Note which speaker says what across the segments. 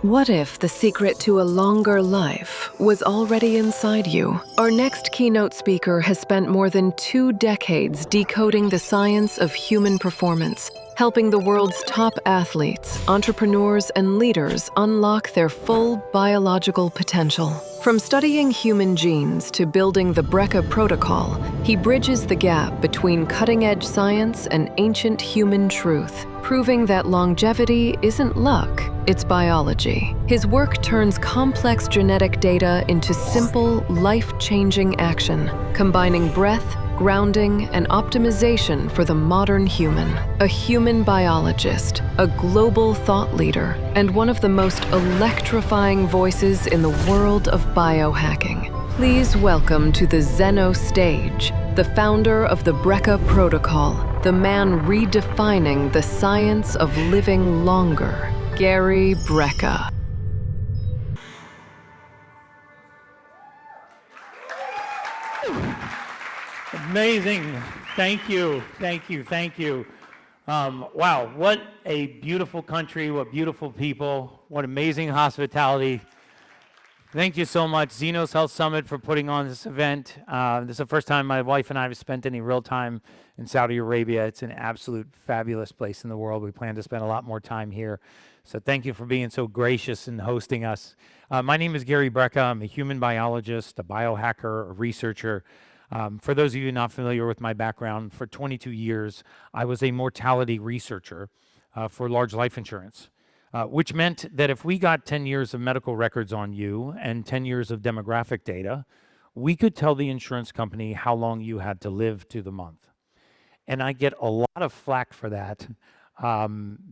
Speaker 1: What if the secret to a longer life was already inside you? Our next keynote speaker has spent more than 2 decades decoding the science of human performance, helping the world's top athletes, entrepreneurs, and leaders unlock their full biological potential. From studying human genes to building the Brecka protocol, he bridges the gap between cutting-edge science and ancient human truth, proving that longevity isn't luck, it's biology. His work turns complex genetic data into simple, life-changing action, combining breath, grounding, and optimization for the modern human. A human biologist, a global thought leader, and one of the most electrifying voices in the world of biohacking. Please welcome to the Zenos stage, the founder of the Brecka Protocol, the man redefining the science of living longer, Gary Brecka.
Speaker 2: Amazing. Thank you. Thank you. Thank you. Wow, what a beautiful country, what beautiful people, what amazing hospitality. Thank you so much, Zenos Health Summit, for putting on this event. This is the first time my wife and I have spent any real time in Saudi Arabia. It's an absolute fabulous place in the world. We plan to spend a lot more time here. So thank you for being so gracious and hosting us. My name is Gary Brecka. I'm a human biologist, a biohacker, a researcher. For those of you not familiar with my background, for 22 years, I was a mortality researcher for large life insurance. Which meant that if we got 10 years of medical records on you and 10 years of demographic data, we could tell the insurance company how long you had to live to the month. And I get a lot of flack for that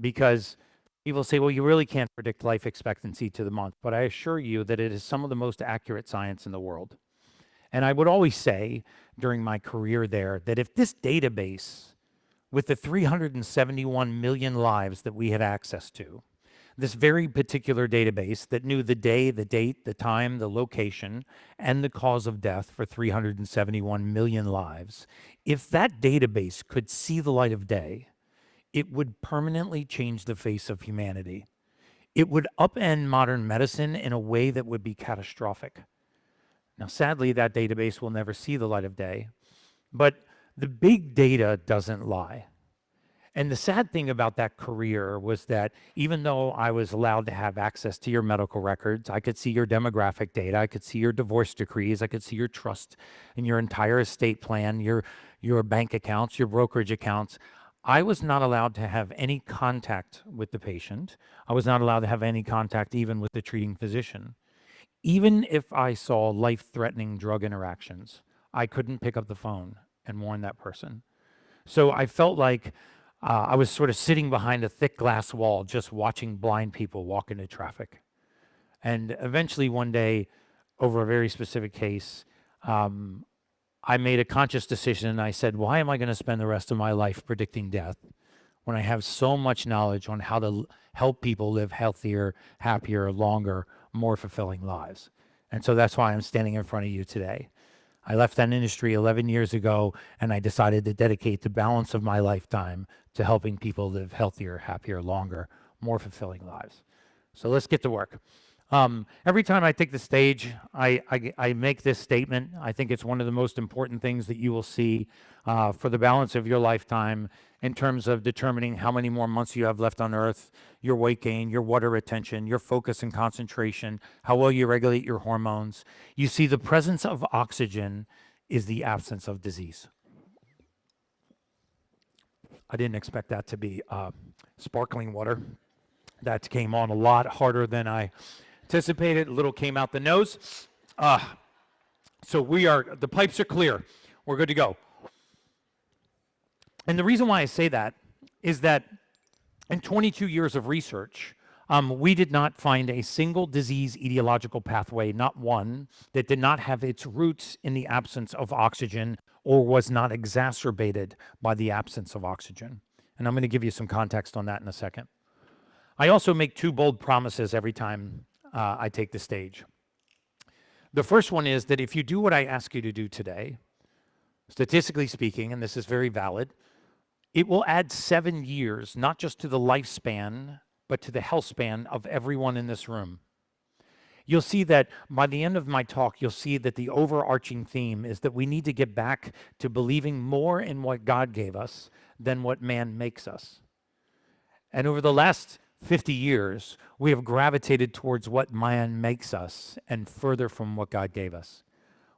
Speaker 2: because people say, well, you really can't predict life expectancy to the month. But I assure you that it is some of the most accurate science in the world. And I would always say during my career there that if this database, with the 371 million lives that we had access to, this very particular database that knew the day, the date, the time, the location, and the cause of death for 371 million lives, if that database could see the light of day, it would permanently change the face of humanity. It would upend modern medicine in a way that would be catastrophic. Now, sadly, that database will never see the light of day, but the big data doesn't lie. And the sad thing about that career was that even though I was allowed to have access to your medical records, I could see your demographic data, I could see your divorce decrees, I could see your trust and your entire estate plan, your bank accounts, your brokerage accounts, I was not allowed to have any contact with the patient. I was not allowed to have any contact even with the treating physician. Even if I saw life-threatening drug interactions, I couldn't pick up the phone and warn that person. So I felt like I was sort of sitting behind a thick glass wall, just watching blind people walk into traffic. And eventually one day, over a very specific case, I made a conscious decision and I said, why am I going to spend the rest of my life predicting death when I have so much knowledge on how to help people live healthier, happier, longer, more fulfilling lives? And so that's why I'm standing in front of you today. I left that industry 11 years ago, and I decided to dedicate the balance of my lifetime to helping people live healthier, happier, longer, more fulfilling lives. So let's get to work. Every time I take the stage, I make this statement. I think it's one of the most important things that you will see for the balance of your lifetime in terms of determining how many more months you have left on Earth, your weight gain, your water retention, your focus and concentration, how well you regulate your hormones. You see, the presence of oxygen is the absence of disease. I didn't expect that to be sparkling water. That came on a lot harder than I anticipated. A little came out the nose. So the pipes are clear. We're good to go. And the reason why I say that is that in 22 years of research, we did not find a single disease etiological pathway, not one, that did not have its roots in the absence of oxygen or was not exacerbated by the absence of oxygen. And I'm going to give you some context on that in a second. I also make 2 bold promises every time I take the stage. The first one is that if you do what I ask you to do today, statistically speaking, and this is very valid, it will add 7 years, not just to the lifespan but to the health span of everyone in this room. You'll see that by the end of my talk, you'll see that the overarching theme is that we need to get back to believing more in what God gave us than what man makes us. And over the last 50 years, we have gravitated towards what man makes us and further from what God gave us.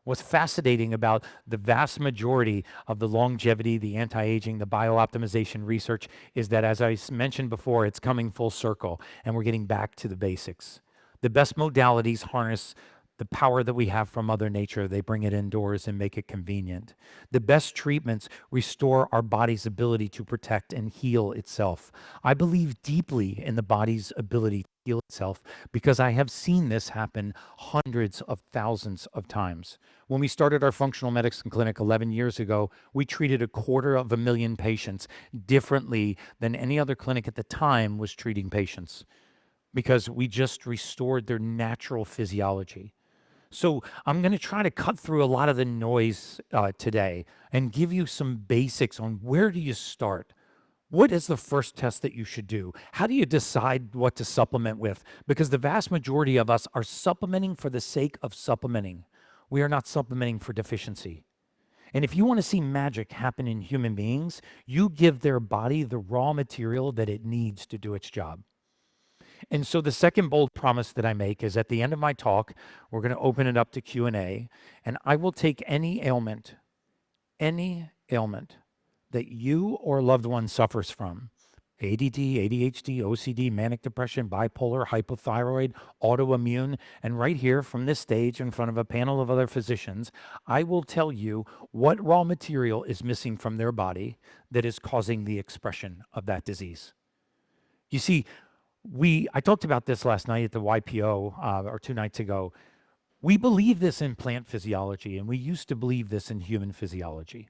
Speaker 2: What's fascinating about the vast majority of the longevity, the anti-aging, the biooptimization research is that, as I mentioned before, it's coming full circle and we're getting back to the basics. The best modalities harness the power that we have from Mother Nature. They bring it indoors and make it convenient. The best treatments restore our body's ability to protect and heal itself. I believe deeply in the body's ability to heal itself because I have seen this happen hundreds of thousands of times. When we started our functional medicine clinic 11 years ago, we treated 250,000 patients differently than any other clinic at the time was treating patients because we just restored their natural physiology. So I'm going to try to cut through a lot of the noise today and give you some basics on where do you start? What is the first test that you should do? How do you decide what to supplement with? Because the vast majority of us are supplementing for the sake of supplementing. We are not supplementing for deficiency. And if you want to see magic happen in human beings, you give their body the raw material that it needs to do its job. And so the second bold promise that I make is at the end of my talk, we're going to open it up to Q&A, and I will take any ailment that you or a loved one suffers from, ADD, ADHD, OCD, manic depression, bipolar, hypothyroid, autoimmune, and right here from this stage in front of a panel of other physicians, I will tell you what raw material is missing from their body that is causing the expression of that disease. You see, I talked about this last night at the YPO or 2 nights ago. We believe this in plant physiology, and we used to believe this in human physiology.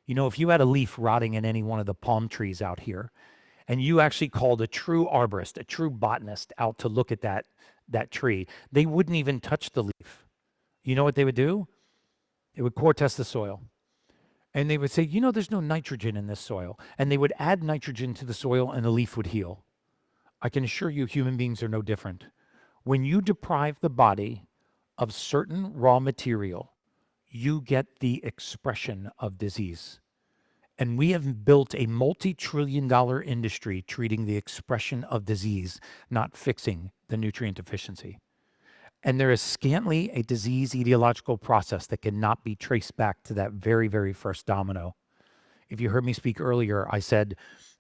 Speaker 2: You know, if you had a leaf rotting in any one of the palm trees out here, and you actually called a true arborist, a true botanist out to look at that tree, they wouldn't even touch the leaf. You know what they would do? They would core test the soil. And they would say, you know, there's no nitrogen in this soil. And they would add nitrogen to the soil and the leaf would heal. I can assure you human beings are no different. When you deprive the body of certain raw material, you get the expression of disease. And we have built a multi-trillion-dollar industry treating the expression of disease, not fixing the nutrient deficiency. And there is scantly a disease etiological process that cannot be traced back to that very, very first domino. If you heard me speak earlier, I said,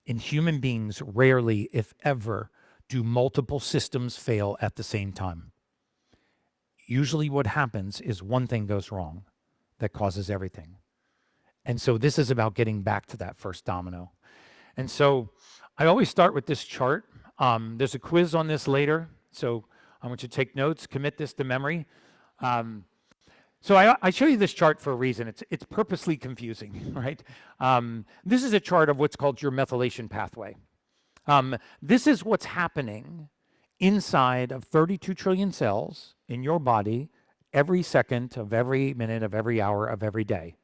Speaker 2: in human beings, rarely, if ever, do multiple systems fail at the same time. Usually what happens is one thing goes wrong that causes everything. And so this is about getting back to that first domino. And so I always start with this chart. There's a quiz on this later, so I want you to take notes, commit this to memory. So I show you this chart for a reason. It's purposely confusing, right? This is a chart of what's called your methylation pathway. This is what's happening inside of 32 trillion cells in your body every second of every minute of every hour of every day.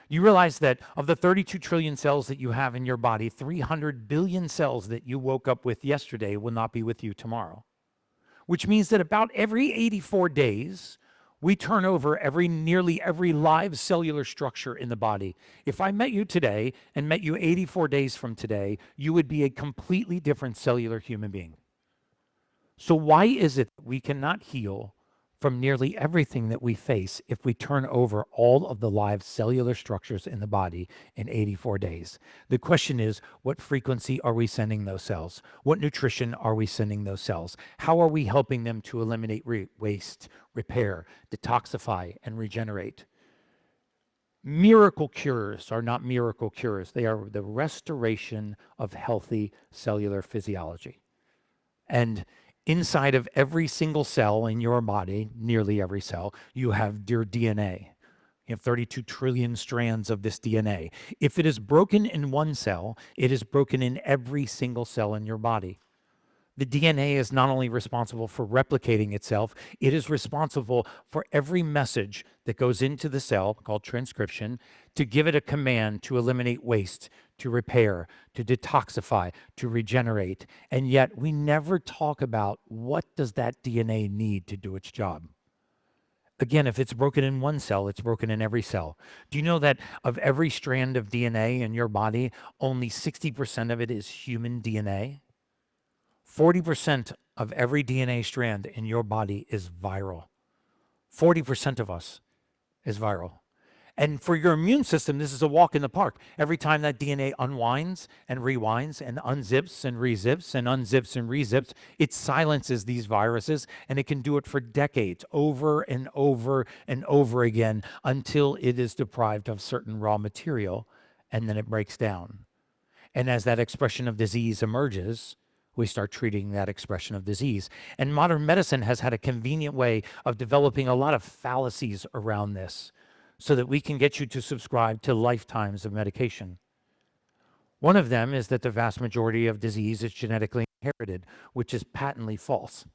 Speaker 2: You realize that of the 32 trillion cells that you have in your body, 300 billion cells that you woke up with yesterday will not be with you tomorrow. Which means that about every 84 days, we turn over nearly every live cellular structure in the body. If I met you today and met you 84 days from today, you would be a completely different cellular human being. So why is it that we cannot heal from nearly everything that we face if we turn over all of the live cellular structures in the body in 84 days? The question is, what frequency are we sending those cells? What nutrition are we sending those cells? How are we helping them to eliminate waste, repair, detoxify, and regenerate? Miracle cures are not miracle cures. They are the restoration of healthy cellular physiology. And inside of every single cell in your body, nearly every cell, you have your DNA. You have 32 trillion strands of this DNA. If it is broken in one cell, it is broken in every single cell in your body. The DNA is not only responsible for replicating itself, it is responsible for every message that goes into the cell, called transcription, to give it a command to eliminate waste, to repair, to detoxify, to regenerate. And yet we never talk about what does that DNA need to do its job. Again, if it's broken in one cell, it's broken in every cell. Do you know that of every strand of DNA in your body, only 60% of it is human DNA? 40% of every DNA strand in your body is viral. 40% of us is viral. And for your immune system, this is a walk in the park. Every time that DNA unwinds and rewinds and unzips and rezips and unzips and rezips, it silences these viruses, and it can do it for decades, over and over and over again, until it is deprived of certain raw material, and then it breaks down. And as that expression of disease emerges, we start treating that expression of disease. And modern medicine has had a convenient way of developing a lot of fallacies around this, so that we can get you to subscribe to lifetimes of medication. One of them is that the vast majority of disease is genetically inherited, which is patently false.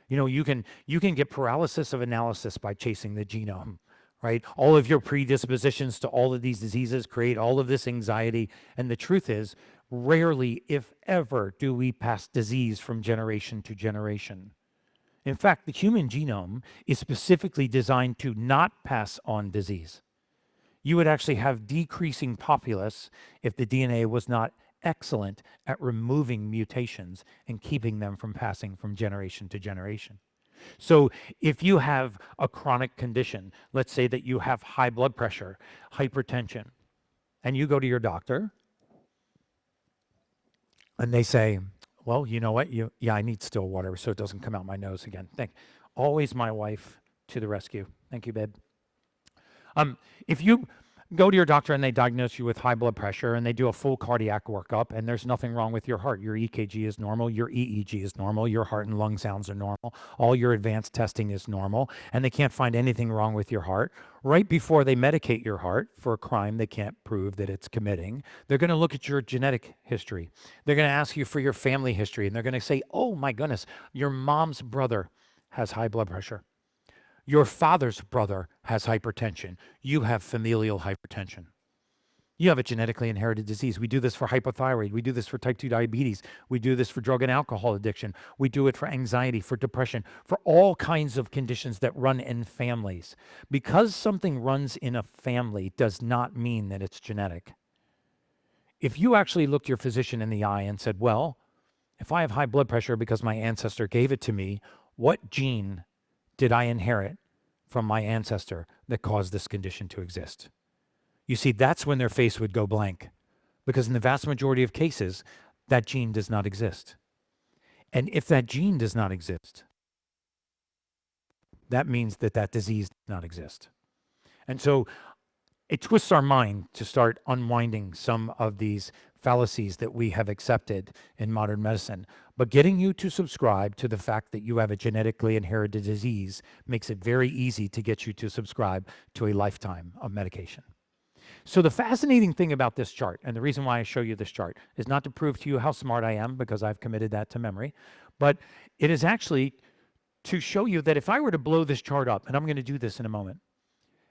Speaker 2: You know, you can get paralysis of analysis by chasing the genome, right? All of your predispositions to all of these diseases create all of this anxiety. And the truth is, rarely, if ever, do we pass disease from generation to generation. In fact, the human genome is specifically designed to not pass on disease. You would actually have decreasing populace if the DNA was not excellent at removing mutations and keeping them from passing from generation to generation. So if you have a chronic condition, let's say that you have high blood pressure, hypertension, and you go to your doctor and they say, well, you know what? Yeah, I need still water so it doesn't come out my nose again. Always my wife to the rescue. Thank you, babe. If you go to your doctor and they diagnose you with high blood pressure and they do a full cardiac workup and there's nothing wrong with your heart, your EKG is normal, your EEG is normal, your heart and lung sounds are normal, all your advanced testing is normal, and they can't find anything wrong with your heart, right before they medicate your heart for a crime they can't prove that it's committing, they're going to look at your genetic history. They're going to ask you for your family history, and they're going to say, oh my goodness, your mom's brother has high blood pressure. Your father's brother has hypertension. You have familial hypertension. You have a genetically inherited disease. We do this for hypothyroid. We do this for type 2 diabetes. We do this for drug and alcohol addiction. We do it for anxiety, for depression, for all kinds of conditions that run in families. Because something runs in a family does not mean that it's genetic. If you actually looked your physician in the eye and said, well, if I have high blood pressure because my ancestor gave it to me, what gene did I inherit from my ancestor that caused this condition to exist? You see, that's when their face would go blank, because in the vast majority of cases, that gene does not exist. And if that gene does not exist, that means that that disease does not exist. And so it twists our mind to start unwinding some of these fallacies that we have accepted in modern medicine. But getting you to subscribe to the fact that you have a genetically inherited disease makes it very easy to get you to subscribe to a lifetime of medication. So the fascinating thing about this chart, and the reason why I show you this chart, is not to prove to you how smart I am, because I've committed that to memory, but it is actually to show you that if I were to blow this chart up, and I'm going to do this in a moment,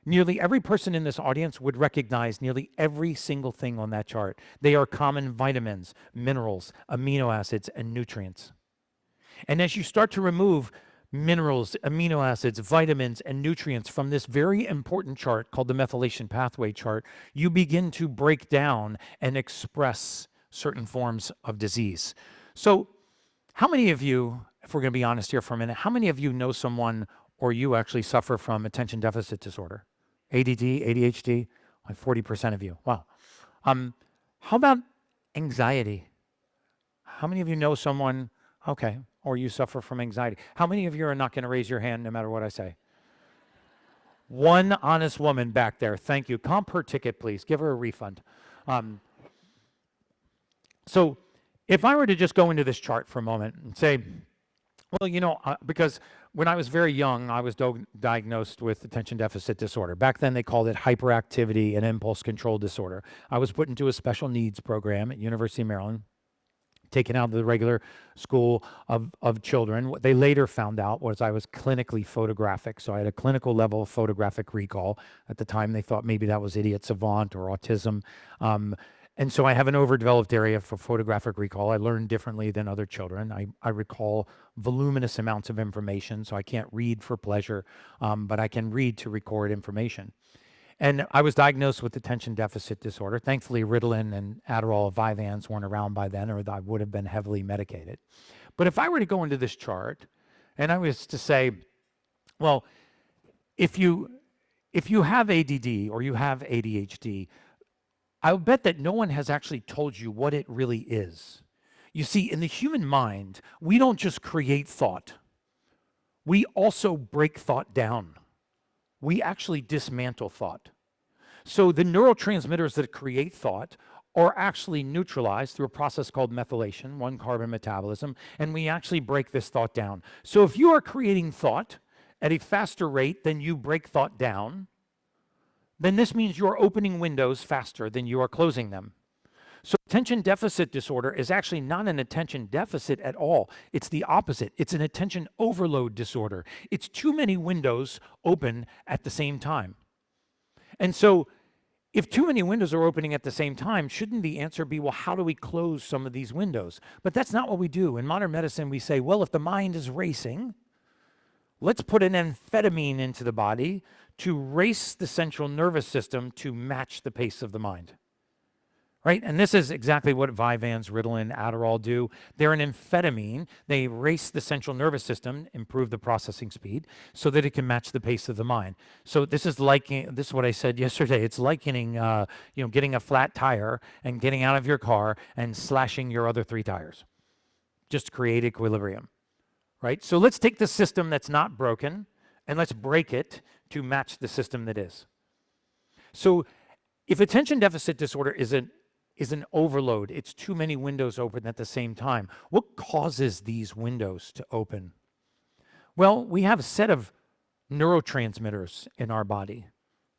Speaker 2: nearly every person in this audience would recognize nearly every single thing on that chart. They are common vitamins, minerals, amino acids, and nutrients. And as you start to remove minerals, amino acids, vitamins, and nutrients from this very important chart called the methylation pathway chart, you begin to break down and express certain forms of disease. So how many of you, if we're going to be honest here for a minute, how many of you know someone or you actually suffer from attention deficit disorder? ADD, ADHD, like 40% of you. Wow. How about anxiety? How many of you know someone, okay, or you suffer from anxiety? How many of you are not going to raise your hand no matter what I say? One honest woman back there. Thank you. Comp her ticket, please. Give her a refund. So if I were to just go into this chart for a moment and say, well, you know, because when I was very young, I was diagnosed with attention deficit disorder. Back then, they called it hyperactivity and impulse control disorder. I was put into a special needs program at University of Maryland taken out of the regular school of children. What they later found out was I was clinically photographic. So I had a clinical level of photographic recall. At the time, they thought maybe that was idiot savant or autism. And so I have an overdeveloped area for photographic recall. I learn differently than other children. I recall voluminous amounts of information, so I can't read for pleasure, but I can read to record information. And I was diagnosed with attention deficit disorder. Thankfully, Ritalin and Adderall, Vyvanse weren't around by then, or I would have been heavily medicated. But if I were to go into this chart, and I was to say, well, if you have ADD or you have ADHD, I'll bet that no one has actually told you what it really is. You see, in the human mind, we don't just create thought. We also break thought down. We actually dismantle thought. So the neurotransmitters that create thought are actually neutralized through a process called methylation, one carbon metabolism, and we actually break this thought down. So if you are creating thought at a faster rate than you break thought down, then this means you're opening windows faster than you are closing them. So attention deficit disorder is actually not an attention deficit at all. It's the opposite. It's an attention overload disorder. It's too many windows open at the same time. And so if too many windows are opening at the same time, shouldn't the answer be, well, how do we close some of these windows? But that's not what we do. In modern medicine, we say, well, if the mind is racing, let's put an amphetamine into the body to race the central nervous system to match the pace of the mind. Right? And this is exactly what Vyvanse, Ritalin, Adderall do. They're an amphetamine. They race the central nervous system, improve the processing speed, so that it can match the pace of the mind. So this is what I said yesterday. It's likening, getting a flat tire and getting out of your car and slashing your other 3 tires, just to create equilibrium. Right? So let's take the system that's not broken and let's break it to match the system that is. So if attention deficit disorder is an overload, it's too many windows open at the same time. What causes these windows to open? Well, we have a set of neurotransmitters in our body.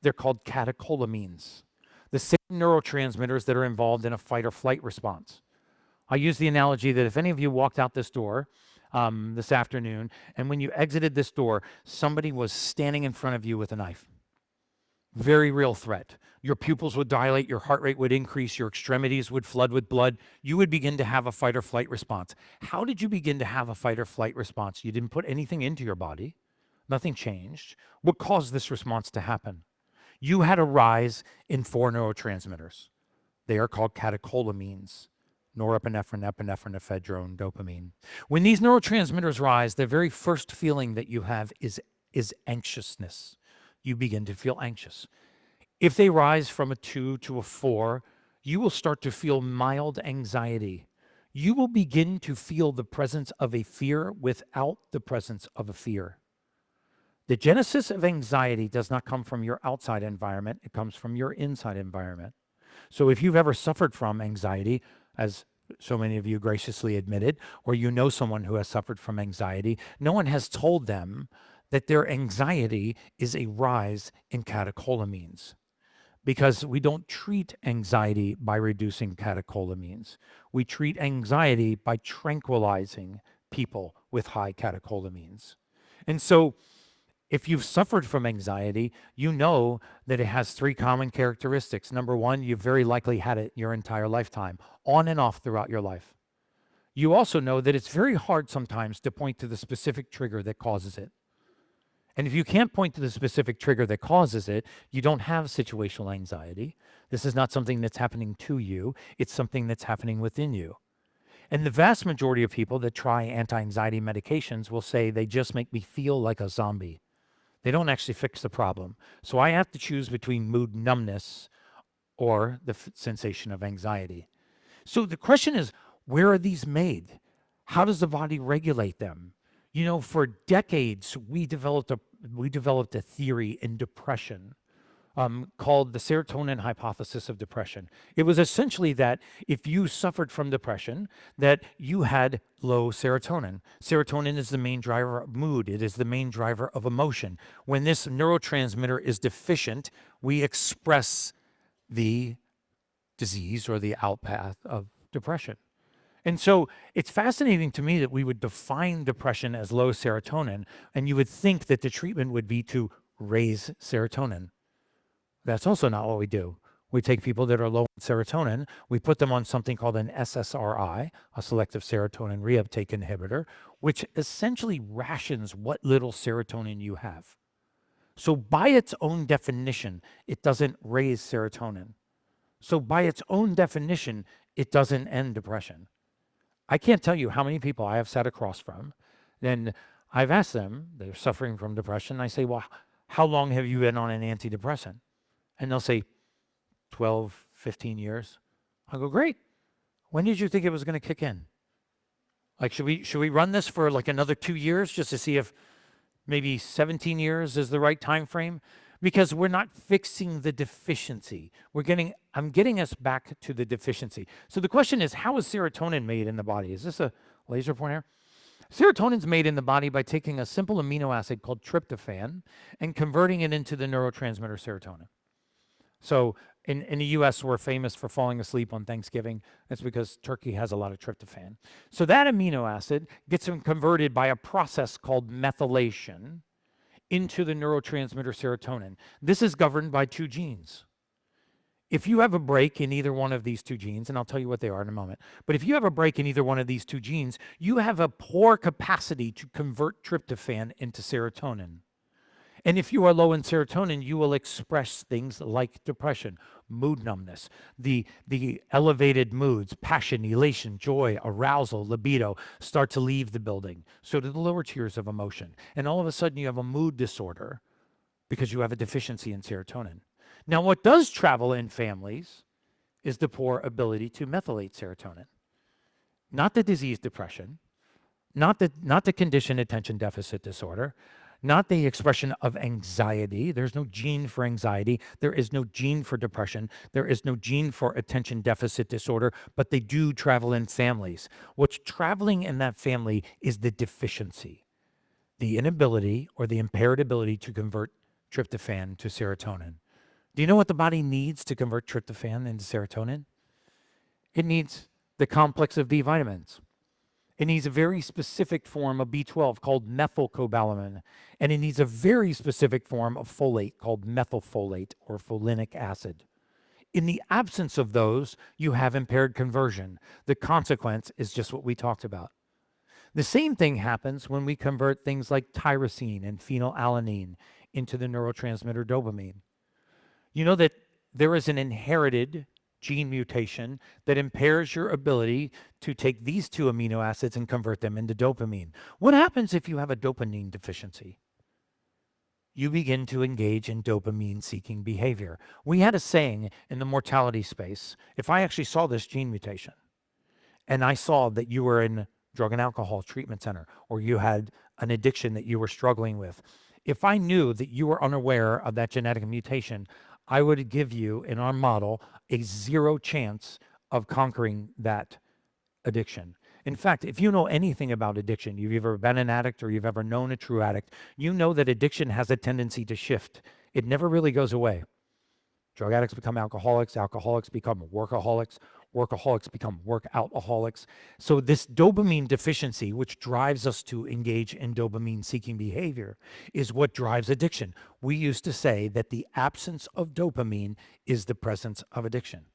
Speaker 2: They're called catecholamines, the same neurotransmitters that are involved in a fight or flight response. I use the analogy that if any of you walked out this door this afternoon, and when you exited this door, somebody was standing in front of you with a knife. Very real threat. Your pupils would dilate, your heart rate would increase, your extremities would flood with blood. You would begin to have a fight or flight response. How did you begin to have a fight or flight response? You didn't put anything into your body. Nothing changed. What caused this response to happen? You had a rise in 4 neurotransmitters. They are called catecholamines: norepinephrine, epinephrine, ephedrine, dopamine. When these neurotransmitters rise, the very first feeling that you have is anxiousness. You begin to feel anxious. If they rise from a 2 to a 4, you will start to feel mild anxiety. You will begin to feel the presence of a fear without the presence of a fear. The genesis of anxiety does not come from your outside environment, it comes from your inside environment. So if you've ever suffered from anxiety, as so many of you graciously admitted, or you know someone who has suffered from anxiety, no one has told them that their anxiety is a rise in catecholamines, because we don't treat anxiety by reducing catecholamines. We treat anxiety by tranquilizing people with high catecholamines. And so if you've suffered from anxiety, you know that it has 3 common characteristics. Number 1, you've very likely had it your entire lifetime, on and off throughout your life. You also know that it's very hard sometimes to point to the specific trigger that causes it. And if you can't point to the specific trigger that causes it, you don't have situational anxiety. This is not something that's happening to you. It's something that's happening within you. And the vast majority of people that try anti-anxiety medications will say they just make me feel like a zombie. They don't actually fix the problem. So I have to choose between mood numbness or the sensation of anxiety. So the question is, where are these made? How does the body regulate them? You know, for decades, we developed a theory in depression called the serotonin hypothesis of depression. It was essentially that if you suffered from depression, that you had low serotonin. Serotonin is the main driver of mood. It is the main driver of emotion. When this neurotransmitter is deficient, we express the disease or the outpath of depression. And so it's fascinating to me that we would define depression as low serotonin, and you would think that the treatment would be to raise serotonin. That's also not what we do. We take people that are low in serotonin, we put them on something called an SSRI, a selective serotonin reuptake inhibitor, which essentially rations what little serotonin you have. So by its own definition, it doesn't raise serotonin. So by its own definition, it doesn't end depression. I can't tell you how many people I have sat across from. Then I've asked them, they're suffering from depression. I say, well, how long have you been on an antidepressant? And they'll say, 12, 15 years. I go, great. When did you think it was going to kick in? Like, should we run this for like another 2 years just to see if maybe 17 years is the right time frame? Because we're not fixing the deficiency. I'm getting us back to the deficiency. So the question is, how is serotonin made in the body? Is this a laser pointer? Serotonin's made in the body by taking a simple amino acid called tryptophan and converting it into the neurotransmitter serotonin. So in the US, we're famous for falling asleep on Thanksgiving. That's because turkey has a lot of tryptophan. So that amino acid gets converted by a process called methylation into the neurotransmitter serotonin. This is governed by two genes. If you have a break in either one of these two genes, and I'll tell you what they are in a moment, but if you have a break in either one of these two genes, you have a poor capacity to convert tryptophan into serotonin. And if you are low in serotonin, you will express things like depression, mood numbness, the elevated moods, passion, elation, joy, arousal, libido start to leave the building. So do the lower tiers of emotion. And all of a sudden you have a mood disorder because you have a deficiency in serotonin. Now, what does travel in families is the poor ability to methylate serotonin. Not the disease depression, not the condition attention deficit disorder, not the expression of anxiety. There's no gene for anxiety. There is no gene for depression. There is no gene for attention deficit disorder, but they do travel in families. What's traveling in that family is the deficiency, the inability or the impaired ability to convert tryptophan to serotonin. Do you know what the body needs to convert tryptophan into serotonin? It needs the complex of B vitamins. It needs a very specific form of B12 called methylcobalamin, and it needs a very specific form of folate called methylfolate or folinic acid. In the absence of those, you have impaired conversion. The consequence is just what we talked about. The same thing happens when we convert things like tyrosine and phenylalanine into the neurotransmitter dopamine. You know that there is an inherited gene mutation that impairs your ability to take these two amino acids and convert them into dopamine. What happens if you have a dopamine deficiency? You begin to engage in dopamine-seeking behavior. We had a saying in the mortality space, if I actually saw this gene mutation and I saw that you were in drug and alcohol treatment center or you had an addiction that you were struggling with, if I knew that you were unaware of that genetic mutation, I would give you, in our model, a 0 chance of conquering that addiction. In fact, if you know anything about addiction, you've ever been an addict or you've ever known a true addict, you know that addiction has a tendency to shift. It never really goes away. Drug addicts become alcoholics, alcoholics become workaholics, workaholics become workoutaholics. So this dopamine deficiency, which drives us to engage in dopamine-seeking behavior, is what drives addiction. We used to say that the absence of dopamine is the presence of addiction.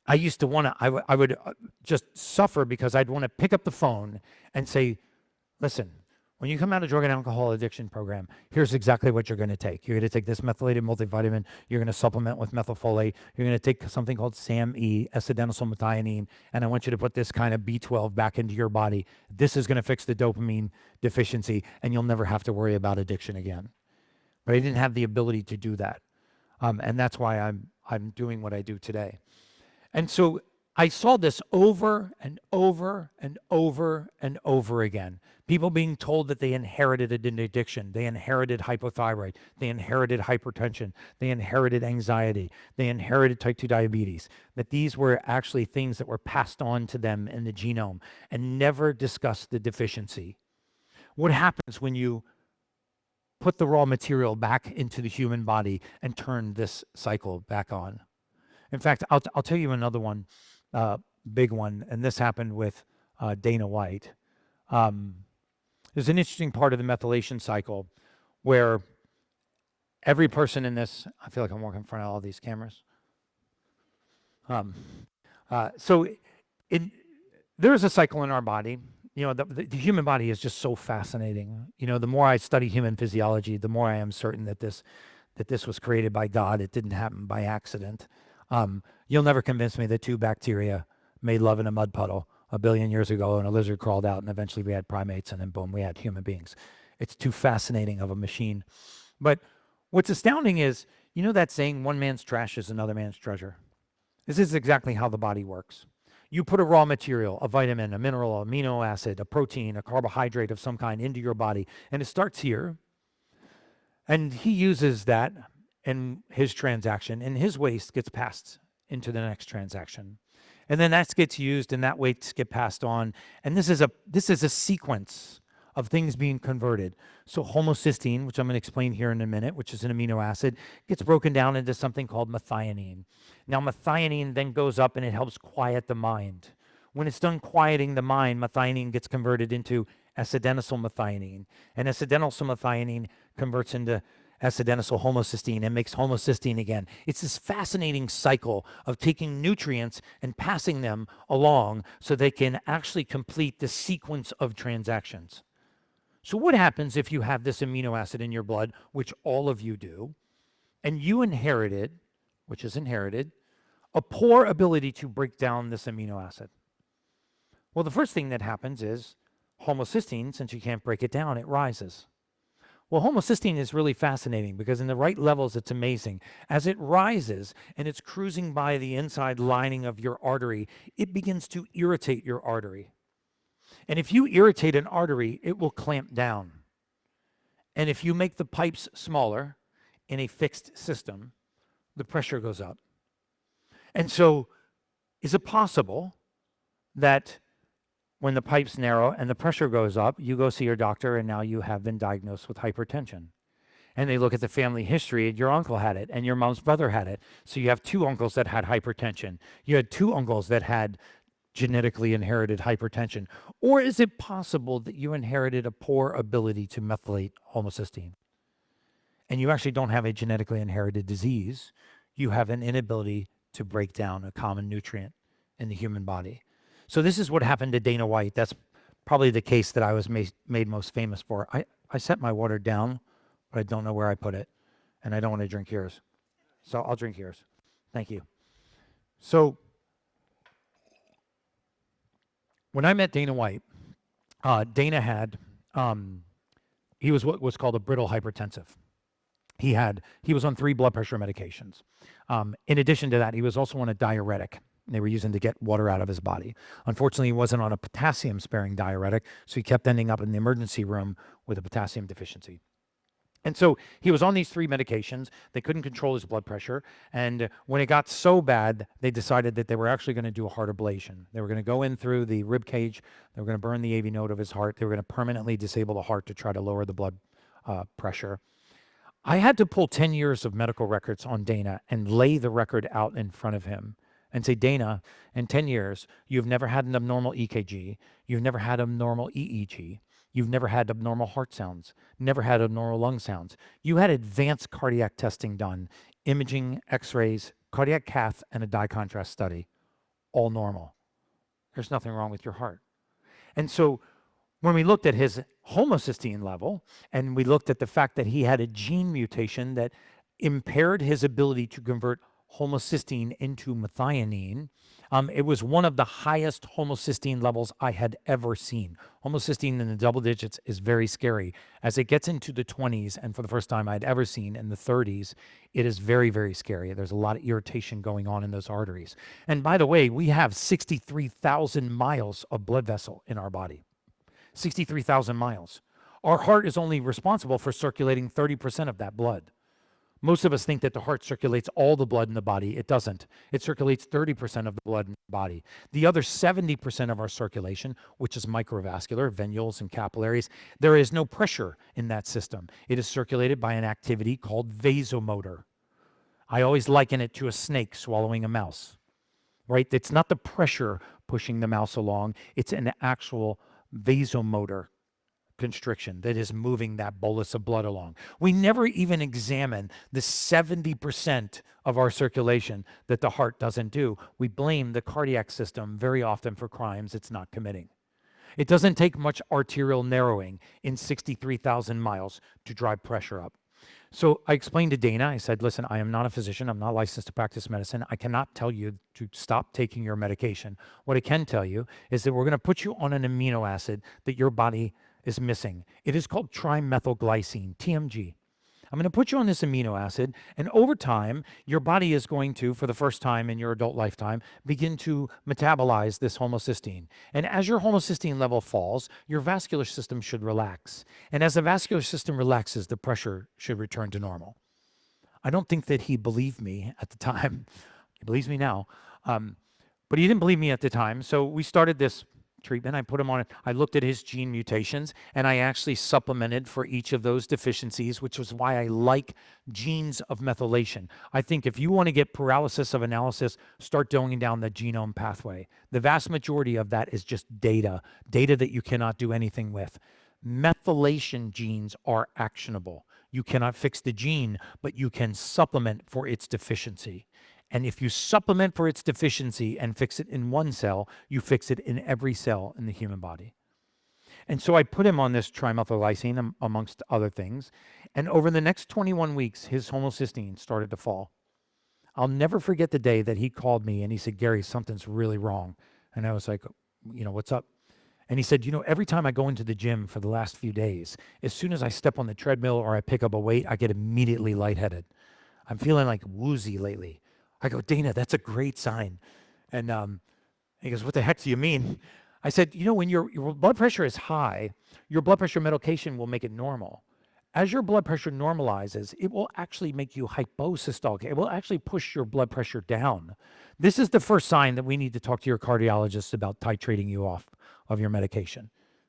Speaker 2: I used to want to, I would just suffer because I'd want to pick up the phone and say, listen, when you come out of drug and alcohol addiction program, here's exactly what you're going to take. You're going to take this methylated multivitamin. You're going to supplement with methylfolate. You're going to take something called SAMe, S-adenosylmethionine, and I want you to put this kind of B12 back into your body. This is going to fix the dopamine deficiency, and you'll never have to worry about addiction again. But I didn't have the ability to do that, and that's why I'm doing what I do today. And so I saw this over and over and over and over again. People being told that they inherited an addiction, they inherited hypothyroid, they inherited hypertension, they inherited anxiety, they inherited type 2 diabetes, that these were actually things that were passed on to them in the genome and never discussed the deficiency. What happens when you put the raw material back into the human body and turn this cycle back on? In fact, I'll tell you another one. big one, and this happened with Dana White. There's an interesting part of the methylation cycle where every person in this, I feel like I'm walking in front of all these cameras. So there is a cycle in our body. You know, the human body is just so fascinating. You know, the more I study human physiology, the more I am certain that this was created by God. It didn't happen by accident. You'll never convince me that two bacteria made love in a mud puddle 1 billion years ago and a lizard crawled out and eventually we had primates and then boom, we had human beings. It's too fascinating of a machine. But what's astounding is, you know that saying, one man's trash is another man's treasure? This is exactly how the body works. You put a raw material, a vitamin, a mineral, amino acid, a protein, a carbohydrate of some kind into your body, and it starts here. And he uses that in his transaction, and his waste gets passed into the next transaction. And then that gets used, and that waste gets passed on. And this is a sequence of things being converted. So homocysteine, which I'm going to explain here in a minute, which is an amino acid, gets broken down into something called methionine. Now methionine then goes up and it helps quiet the mind. When it's done quieting the mind, methionine gets converted into acetinosyl methionine. And acetinosyl methionine converts into acetinosyl homocysteine and makes homocysteine again. It's this fascinating cycle of taking nutrients and passing them along so they can actually complete the sequence of transactions. So what happens if you have this amino acid in your blood, which all of you do, and you inherited, which is inherited, a poor ability to break down this amino acid? Well, the first thing that happens is homocysteine, since you can't break it down, it rises. Well, homocysteine is really fascinating because in the right levels, it's amazing. As it rises and it's cruising by the inside lining of your artery, it begins to irritate your artery. And if you irritate an artery, it will clamp down. And if you make the pipes smaller in a fixed system, the pressure goes up. And so, is it possible that when the pipes narrow and the pressure goes up, you go see your doctor and now you have been diagnosed with hypertension? And they look at the family history and your uncle had it and your mom's brother had it. So you have 2 uncles that had hypertension. You had 2 uncles that had genetically inherited hypertension. Or is it possible that you inherited a poor ability to methylate homocysteine? And you actually don't have a genetically inherited disease. You have an inability to break down a common nutrient in the human body. So this is what happened to Dana White. That's probably the case that I was made most famous for. I set my water down, but I don't know where I put it. And I don't want to drink yours. So I'll drink yours. Thank you. So when I met Dana White, Dana had, he was what was called a brittle hypertensive. He was on 3 blood pressure medications. In addition to that, he was also on a diuretic they were using to get water out of his body. Unfortunately, he wasn't on a potassium-sparing diuretic, so he kept ending up in the emergency room with a potassium deficiency. And so he was on these 3 medications. They couldn't control his blood pressure. And when it got so bad, they decided that they were actually going to do a heart ablation. They were going to go in through the rib cage. They were going to burn the AV node of his heart. They were going to permanently disable the heart to try to lower the blood pressure. I had to pull 10 years of medical records on Dana and lay the record out in front of him and say, Dana, in 10 years, you've never had an abnormal EKG. You've never had abnormal EEG. You've never had abnormal heart sounds, never had abnormal lung sounds. You had advanced cardiac testing done, imaging, x-rays, cardiac cath, and a dye contrast study, all normal. There's nothing wrong with your heart. And so when we looked at his homocysteine level, and we looked at the fact that he had a gene mutation that impaired his ability to convert homocysteine into methionine, it was one of the highest homocysteine levels I had ever seen. Homocysteine in the double digits is very scary. As it gets into the 20s, and for the first time I'd ever seen in the 30s, it is very, very scary. There's a lot of irritation going on in those arteries. And by the way, we have 63,000 miles of blood vessel in our body. 63,000 miles. Our heart is only responsible for circulating 30% of that blood. Most of us think that the heart circulates all the blood in the body. It doesn't. It circulates 30% of the blood in the body. The other 70% of our circulation, which is microvascular, venules and capillaries, there is no pressure in that system. It is circulated by an activity called vasomotor. I always liken it to a snake swallowing a mouse. right? It's not the pressure pushing the mouse along, it's an actual vasomotor constriction that is moving that bolus of blood along. We never even examine the 70% of our circulation that the heart doesn't do. We blame the cardiac system very often for crimes it's not committing. It doesn't take much arterial narrowing in 63,000 miles to drive pressure up. So I explained to Dana, I said, listen, I am not a physician. I'm not licensed to practice medicine. I cannot tell you to stop taking your medication. What I can tell you is that we're going to put you on an amino acid that your body is missing. It is called trimethylglycine, TMG. I'm going to put you on this amino acid, and over time, your body is going to, for the first time in your adult lifetime, begin to metabolize this homocysteine. And as your homocysteine level falls, your vascular system should relax. And as the vascular system relaxes, the pressure should return to normal. I don't think that he believed me at the time. He believes me now. But he didn't believe me at the time. So we started this treatment. I put him on it. I looked at his gene mutations, and I actually supplemented for each of those deficiencies, which was why I like genes of methylation. I think if you want to get paralysis of analysis, start going down the genome pathway. The vast majority of that is just data that you cannot do anything with. Methylation genes are actionable. You cannot fix the gene, but you can supplement for its deficiency. And if you supplement for its deficiency and fix it in one cell, you fix it in every cell in the human body. And so I put him on this trimethylglycine amongst other things. And over the next 21 weeks, his homocysteine started to fall. I'll never forget the day that he called me and he said, Gary, something's really wrong. And I was like, what's up? And he said, every time I go into the gym for the last few days, as soon as I step on the treadmill or I pick up a weight, I get immediately lightheaded. I'm feeling like woozy lately. I go, Dana, that's a great sign. And he goes, what the heck do you mean? I said, when your blood pressure is high, your blood pressure medication will make it normal. As your blood pressure normalizes, it will actually make you hyposystolic. It will actually push your blood pressure down. This is the first sign that we need to talk to your cardiologist about titrating you off of your medication.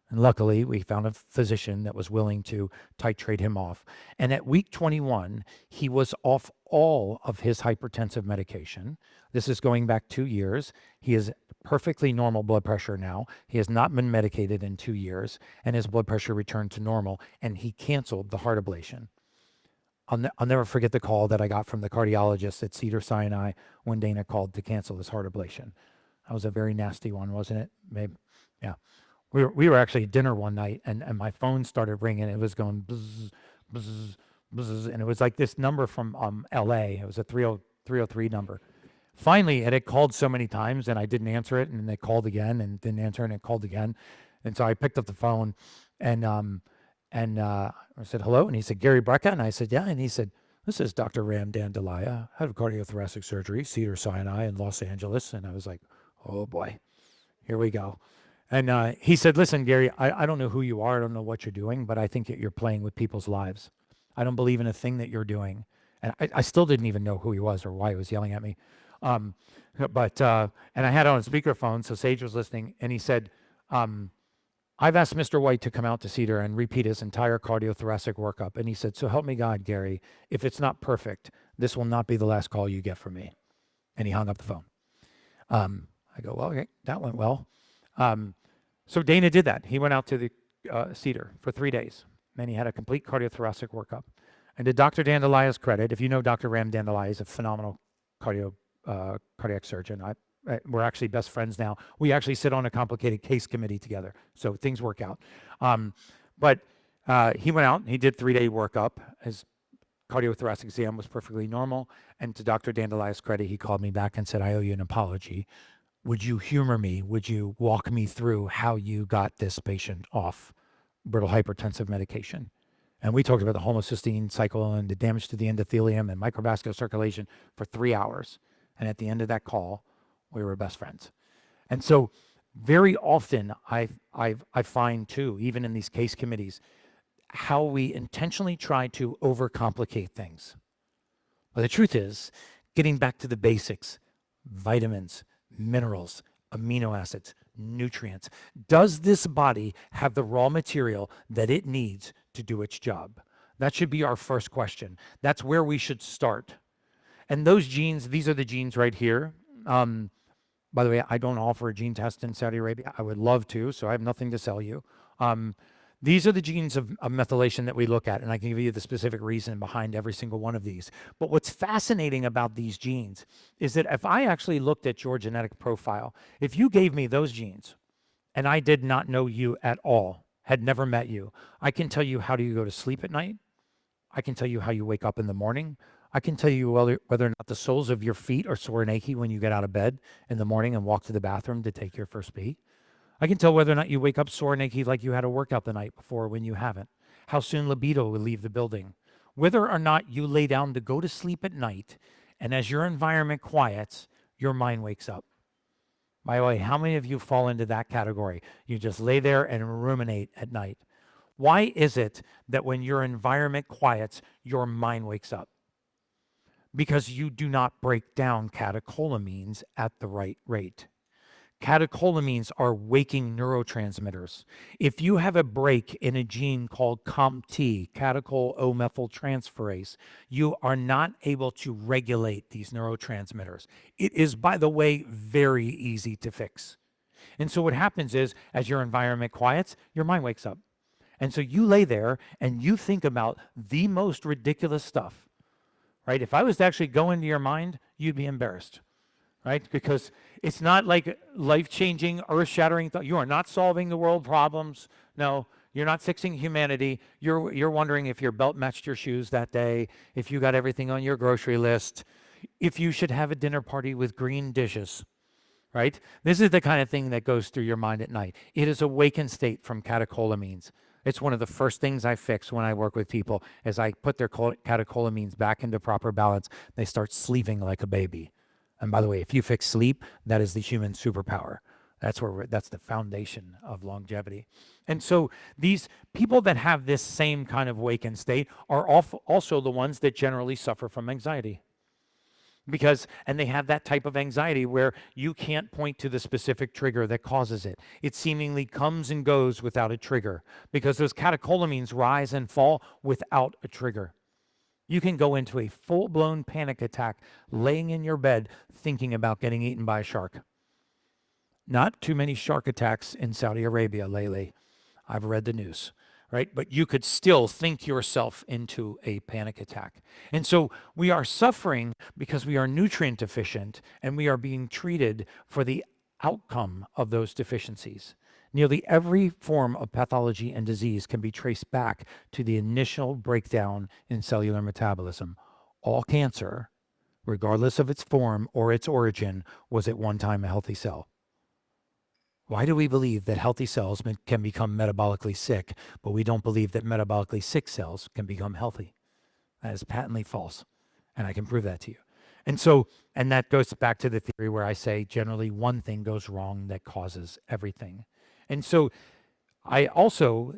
Speaker 2: And luckily, we found a physician that was willing to titrate him off. And at week 21, he was off all of his hypertensive medication. This is going back 2 years. He is perfectly normal blood pressure now. He has not been medicated in 2 years, and his blood pressure returned to normal, and he canceled the heart ablation. I'll never forget the call that I got from the cardiologist at Cedars-Sinai when Dana called to cancel his heart ablation. That was a very nasty one, wasn't it? Maybe, yeah. We were actually at dinner one night, and my phone started ringing. It was going buzz, buzz, buzz, and it was like this number from LA. It was a 303 number. Finally, it had called so many times, and I didn't answer it, and they called again, and didn't answer, and it called again. And so I picked up the phone, and I said, hello, and he said, Gary Brecka, and I said, yeah, and he said, this is Dr. Ram Dandeliah, head of cardiothoracic surgery, Cedars-Sinai in Los Angeles. And I was like, oh boy, here we go. And he said, listen, Gary, I don't know who you are. I don't know what you're doing, but I think that you're playing with people's lives. I don't believe in a thing that you're doing. And I still didn't even know who he was or why he was yelling at me. And I had it on speakerphone, so Sage was listening, and he said, I've asked Mr. White to come out to Cedar and repeat his entire cardiothoracic workup. And he said, so help me God, Gary, if it's not perfect, this will not be the last call you get from me. And he hung up the phone. I go, well, okay, that went well. So Dana did that. He went out to the Cedar for 3 days. Then he had a complete cardiothoracic workup. And to Dr. Dandelaia's credit, if you know Dr. Ram Dandeliah, he's a phenomenal cardiac surgeon. We're actually best friends now. We actually sit on a complicated case committee together, so things work out. But he went out, he did 3-day workup. His cardiothoracic exam was perfectly normal. And to Dr. Dandelaia's credit, he called me back and said, I owe you an apology. Would you humor me? Would you walk me through how you got this patient off brittle hypertensive medication? And we talked about the homocysteine cycle and the damage to the endothelium and microvascular circulation for 3 hours. And at the end of that call, we were best friends. And so very often I find too, even in these case committees, how we intentionally try to overcomplicate things. But the truth is, getting back to the basics, vitamins, minerals, amino acids, nutrients. Does this body have the raw material that it needs to do its job? That should be our first question. That's where we should start. And those genes, these are the genes right here. By the way, I don't offer a gene test in Saudi Arabia. I would love to, so I have nothing to sell you. These are the genes of methylation that we look at, and I can give you the specific reason behind every single one of these. But what's fascinating about these genes is that if I actually looked at your genetic profile, if you gave me those genes and I did not know you at all, had never met you, I can tell you how do you go to sleep at night. I can tell you how you wake up in the morning. I can tell you whether or not the soles of your feet are sore and achy when you get out of bed in the morning and walk to the bathroom to take your first pee. I can tell whether or not you wake up sore and achy like you had a workout the night before when you haven't. How soon libido will leave the building. Whether or not you lay down to go to sleep at night, and as your environment quiets, your mind wakes up. By the way, how many of you fall into that category? You just lay there and ruminate at night. Why is it that when your environment quiets, your mind wakes up? Because you do not break down catecholamines at the right rate. Catecholamines are waking neurotransmitters. If you have a break in a gene called COMT, catechol-O-methyltransferase, you are not able to regulate these neurotransmitters. It is, by the way, very easy to fix. And so what happens is, as your environment quiets, your mind wakes up. And so you lay there and you think about the most ridiculous stuff, right? If I was to actually go into your mind, you'd be embarrassed. Right? Because it's not like life-changing, earth-shattering thought. You are not solving the world problems. No, you're not fixing humanity. You're wondering if your belt matched your shoes that day, if you got everything on your grocery list, if you should have a dinner party with green dishes, right? This is the kind of thing that goes through your mind at night. It is a awakened state from catecholamines. It's one of the first things I fix when I work with people is I put their catecholamines back into proper balance. They start sleeping like a baby. And by the way, if you fix sleep, that is the human superpower. That's the foundation of longevity. And so these people that have this same kind of awakened state are also the ones that generally suffer from anxiety. And they have that type of anxiety where you can't point to the specific trigger that causes it. It seemingly comes and goes without a trigger because those catecholamines rise and fall without a trigger. You can go into a full-blown panic attack laying in your bed thinking about getting eaten by a shark. Not too many shark attacks in Saudi Arabia lately. I've read the news, right? But you could still think yourself into a panic attack. And so we are suffering because we are nutrient deficient and we are being treated for the outcome of those deficiencies. Nearly every form of pathology and disease can be traced back to the initial breakdown in cellular metabolism. All cancer, regardless of its form or its origin, was at one time a healthy cell. Why do we believe that healthy cells can become metabolically sick, but we don't believe that metabolically sick cells can become healthy? That is patently false, and I can prove that to you. And that goes back to the theory where I say generally one thing goes wrong that causes everything. And so I also,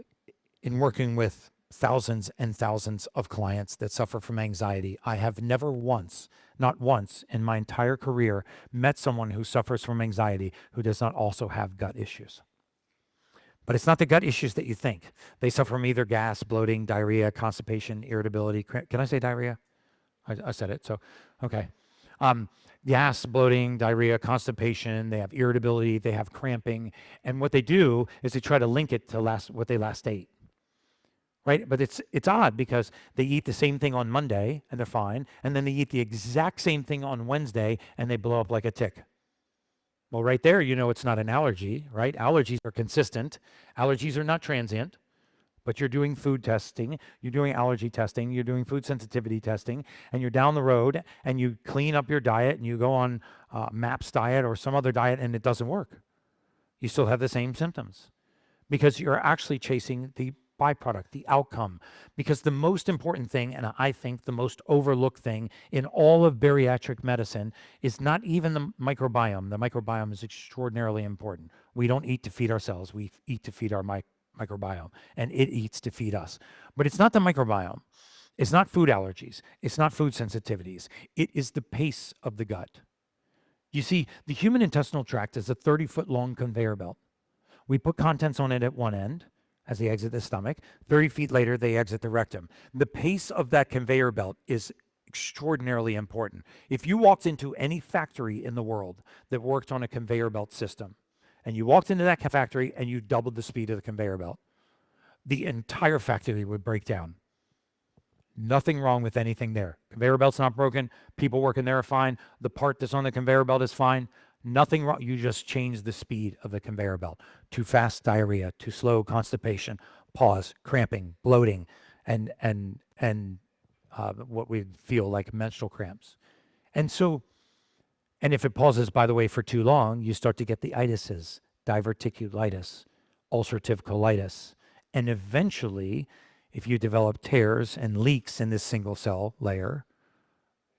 Speaker 2: in working with thousands and thousands of clients that suffer from anxiety, I have never once, not once in my entire career, met someone who suffers from anxiety who does not also have gut issues. But it's not the gut issues that you think. They suffer from either gas, bloating, diarrhea, constipation, irritability. Can I say diarrhea? I said it, so okay. Gas, bloating, diarrhea, constipation, they have irritability, they have cramping, and what they do is they try to link it to what they last ate, right? But it's odd because they eat the same thing on Monday and they're fine, and then they eat the exact same thing on Wednesday and they blow up like a tick. Well, right there, you know it's not an allergy, right? Allergies are consistent. Allergies are not transient. But you're doing food testing, you're doing allergy testing, you're doing food sensitivity testing, and you're down the road and you clean up your diet and you go on MAPS diet or some other diet and it doesn't work. You still have the same symptoms because you're actually chasing the byproduct, the outcome. Because the most important thing, and I think the most overlooked thing in all of bariatric medicine is not even the microbiome. The microbiome is extraordinarily important. We don't eat to feed ourselves, we eat to feed our microbiome, and it eats to feed us. But it's not the microbiome. It's not food allergies. It's not food sensitivities. It is the pace of the gut. You see, the human intestinal tract is a 30-foot long conveyor belt. We put contents on it at one end as they exit the stomach. 30 feet later, they exit the rectum. The pace of that conveyor belt is extraordinarily important. If you walked into any factory in the world that worked on a conveyor belt system, and you walked into that factory and you doubled the speed of the conveyor belt, the entire factory would break down. Nothing wrong with anything there. Conveyor belt's not broken. People working there are fine. The part that's on the conveyor belt is fine. Nothing wrong. You just change the speed of the conveyor belt. Too fast, diarrhea. Too slow, constipation. Pause, cramping, bloating, and what we feel like menstrual cramps. And if it pauses, by the way, for too long, you start to get the itises, diverticulitis, ulcerative colitis, and eventually, if you develop tears and leaks in this single cell layer,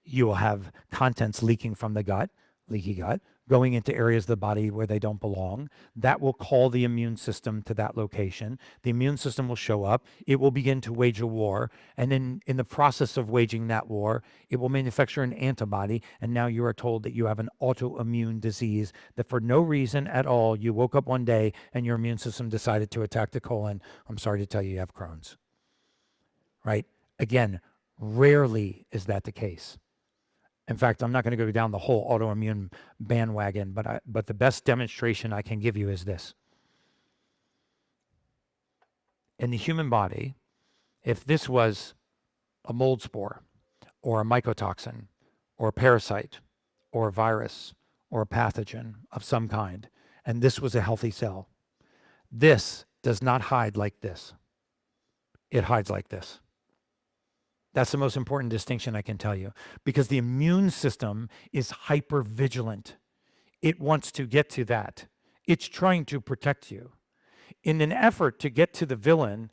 Speaker 2: you will have contents leaking from the gut, leaky gut, going into areas of the body where they don't belong. That will call the immune system to that location. The immune system will show up. It will begin to wage a war. And then in the process of waging that war, it will manufacture an antibody. And now you are told that you have an autoimmune disease that for no reason at all, you woke up one day and your immune system decided to attack the colon. I'm sorry to tell you, you have Crohn's. Right? Again, rarely is that the case. In fact, I'm not going to go down the whole autoimmune bandwagon, but the best demonstration I can give you is this. In the human body, if this was a mold spore or a mycotoxin or a parasite or a virus or a pathogen of some kind, and this was a healthy cell, this does not hide like this. It hides like this. That's the most important distinction I can tell you, because the immune system is hypervigilant. It wants to get to that. It's trying to protect you. In an effort to get to the villain,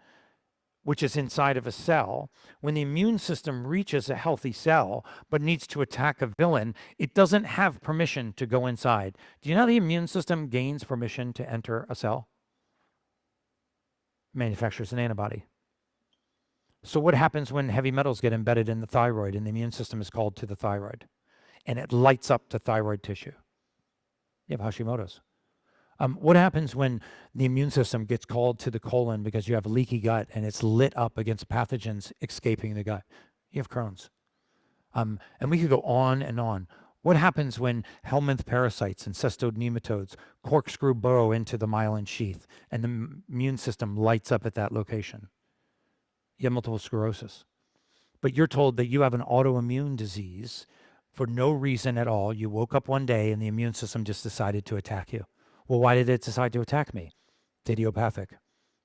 Speaker 2: which is inside of a cell, when the immune system reaches a healthy cell but needs to attack a villain, it doesn't have permission to go inside. Do you know the immune system gains permission to enter a cell? Manufactures an antibody. So what happens when heavy metals get embedded in the thyroid and the immune system is called to the thyroid and it lights up the thyroid tissue? You have Hashimoto's. What happens when the immune system gets called to the colon because you have a leaky gut and it's lit up against pathogens escaping the gut? You have Crohn's. And we could go on and on. What happens when helminth parasites and cestode nematodes corkscrew burrow into the myelin sheath and the immune system lights up at that location? You have multiple sclerosis. But you're told that you have an autoimmune disease for no reason at all. You woke up one day and the immune system just decided to attack you. Well, why did it decide to attack me? It's idiopathic.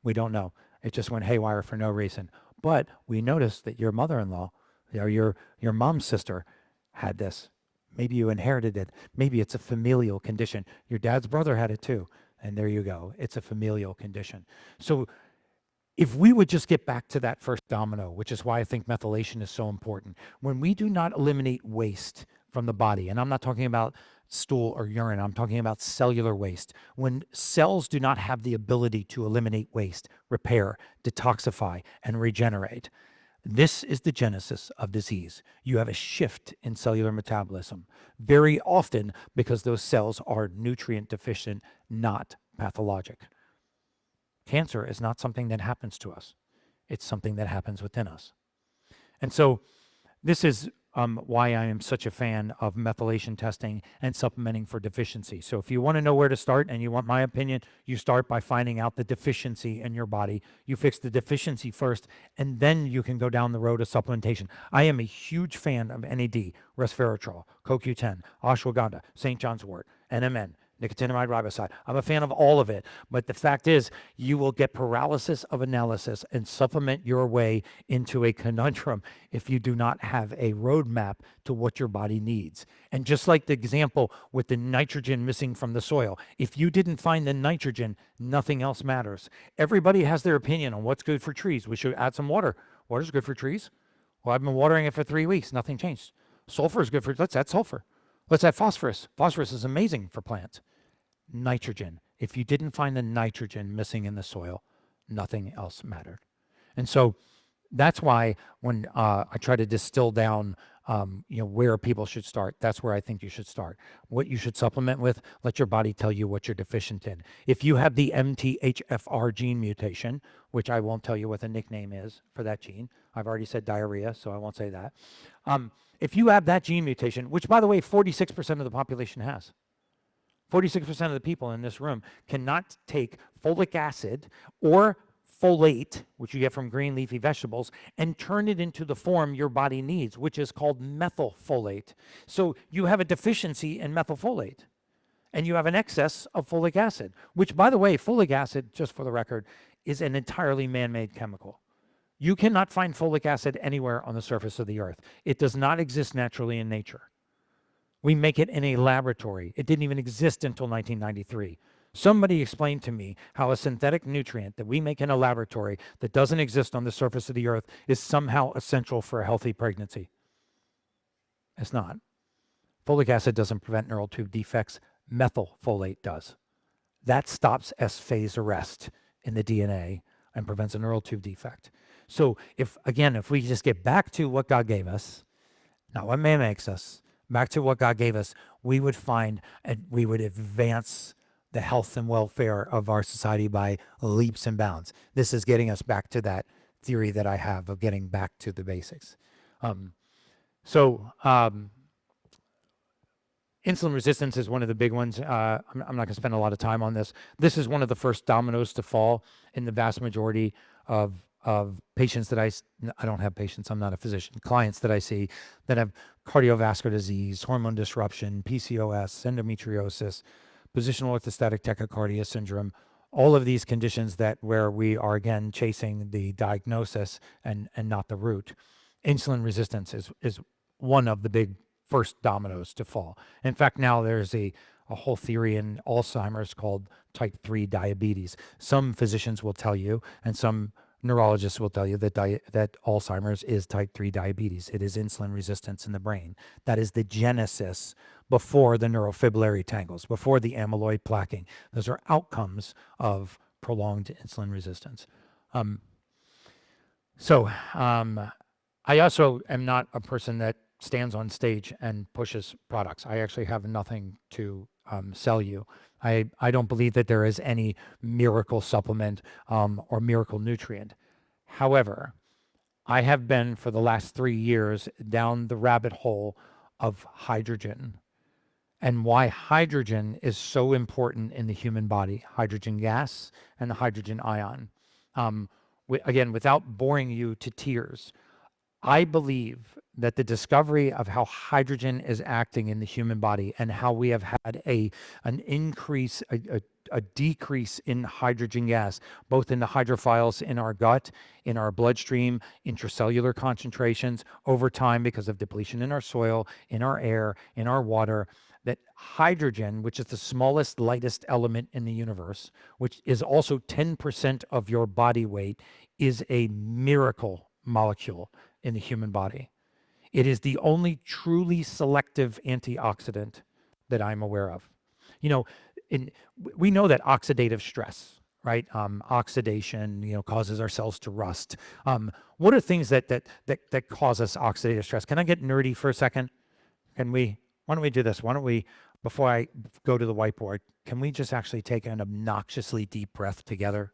Speaker 2: We don't know. It just went haywire for no reason. But we noticed that your mother-in-law, or your mom's sister, had this. Maybe you inherited it. Maybe it's a familial condition. Your dad's brother had it too. And there you go. It's a familial condition. So if we would just get back to that first domino, which is why I think methylation is so important, when we do not eliminate waste from the body, and I'm not talking about stool or urine, I'm talking about cellular waste. When cells do not have the ability to eliminate waste, repair, detoxify, and regenerate, this is the genesis of disease. You have a shift in cellular metabolism, very often because those cells are nutrient deficient, not pathologic. Cancer is not something that happens to us. It's something that happens within us. And so this is why I am such a fan of methylation testing and supplementing for deficiency. So if you want to know where to start and you want my opinion, you start by finding out the deficiency in your body. You fix the deficiency first, and then you can go down the road of supplementation. I am a huge fan of NAD, resveratrol, CoQ10, ashwagandha, St. John's wort, NMN, nicotinamide riboside. I'm a fan of all of it, but the fact is you will get paralysis of analysis and supplement your way into a conundrum if you do not have a roadmap to what your body needs. And just like the example with the nitrogen missing from the soil, if you didn't find the nitrogen, nothing else matters. Everybody has their opinion on what's good for trees. We should add some water. Water's good for trees. Well, I've been watering it for 3 weeks. Nothing changed. Sulfur is good for, let's add sulfur. Let's add phosphorus. Phosphorus is amazing for plants. Nitrogen. If you didn't find the nitrogen missing in the soil, nothing else mattered. And so that's why when I try to distill down where people should start. That's where I think you should start. What you should supplement with, let your body tell you what you're deficient in. If you have the MTHFR gene mutation, which I won't tell you what the nickname is for that gene. I've already said diarrhea, so I won't say that. If you have that gene mutation, which by the way, 46% of the population has, 46% of the people in this room cannot take folic acid or folate, which you get from green leafy vegetables, and turn it into the form your body needs, which is called methylfolate. So you have a deficiency in methylfolate, and you have an excess of folic acid, which, by the way, folic acid, just for the record, is an entirely man-made chemical. You cannot find folic acid anywhere on the surface of the earth. It does not exist naturally in nature. We make it in a laboratory. It didn't even exist until 1993. Somebody explained to me how a synthetic nutrient that we make in a laboratory that doesn't exist on the surface of the earth is somehow essential for a healthy pregnancy. It's not. Folic acid doesn't prevent neural tube defects. Methylfolate does. That stops S phase arrest in the DNA and prevents a neural tube defect. So if we just get back to what God gave us, not what man makes us, back to what God gave us, we would find and we would advance the health and welfare of our society by leaps and bounds. This is getting us back to that theory that I have of getting back to the basics. Insulin resistance is one of the big ones. I'm not going to spend a lot of time on this. This is one of the first dominoes to fall in the vast majority of patients that I don't have patients, I'm not a physician, clients that I see that have cardiovascular disease, hormone disruption, PCOS, endometriosis, positional orthostatic tachycardia syndrome, all of these conditions where we are again chasing the diagnosis and not the root. Insulin resistance is one of the big first dominoes to fall. In fact, now there's a whole theory in Alzheimer's called type 3 diabetes. Some physicians will tell you, and some neurologists will tell you that Alzheimer's is type 3 diabetes. It is insulin resistance in the brain. That is the genesis before the neurofibrillary tangles, before the amyloid plaquing. Those are outcomes of prolonged insulin resistance. I also am not a person that stands on stage and pushes products. I actually have nothing to sell you. I don't believe that there is any miracle supplement or miracle nutrient. However, I have been for the last 3 years down the rabbit hole of hydrogen and why hydrogen is so important in the human body, hydrogen gas and the hydrogen ion. Again, without boring you to tears, I believe that the discovery of how hydrogen is acting in the human body and how we have had an increase, a decrease in hydrogen gas, both in the hydrophiles in our gut, in our bloodstream, intracellular concentrations over time because of depletion in our soil, in our air, in our water, that hydrogen, which is the smallest, lightest element in the universe, which is also 10% of your body weight, is a miracle molecule in the human body. It is the only truly selective antioxidant that I'm aware of. We know that oxidative stress, right? Oxidation, causes our cells to rust. What are things that cause us oxidative stress? Can I get nerdy for a second? Why don't we do this? Why don't we, before I go to the whiteboard, can we just actually take an obnoxiously deep breath together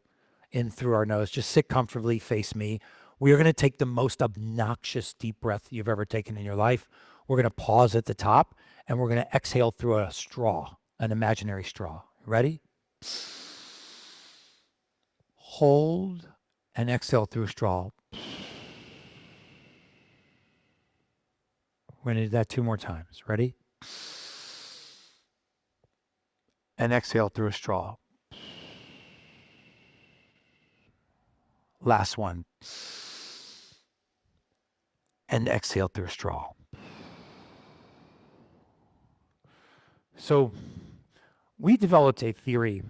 Speaker 2: in through our nose? Just sit comfortably, face me. We are going to take the most obnoxious deep breath you've ever taken in your life. We're going to pause at the top, and we're going to exhale through a straw, an imaginary straw. Ready? Hold and exhale through a straw. We're going to do that 2 more times. Ready? And exhale through a straw. Last one. And exhale through a straw. So we developed a theory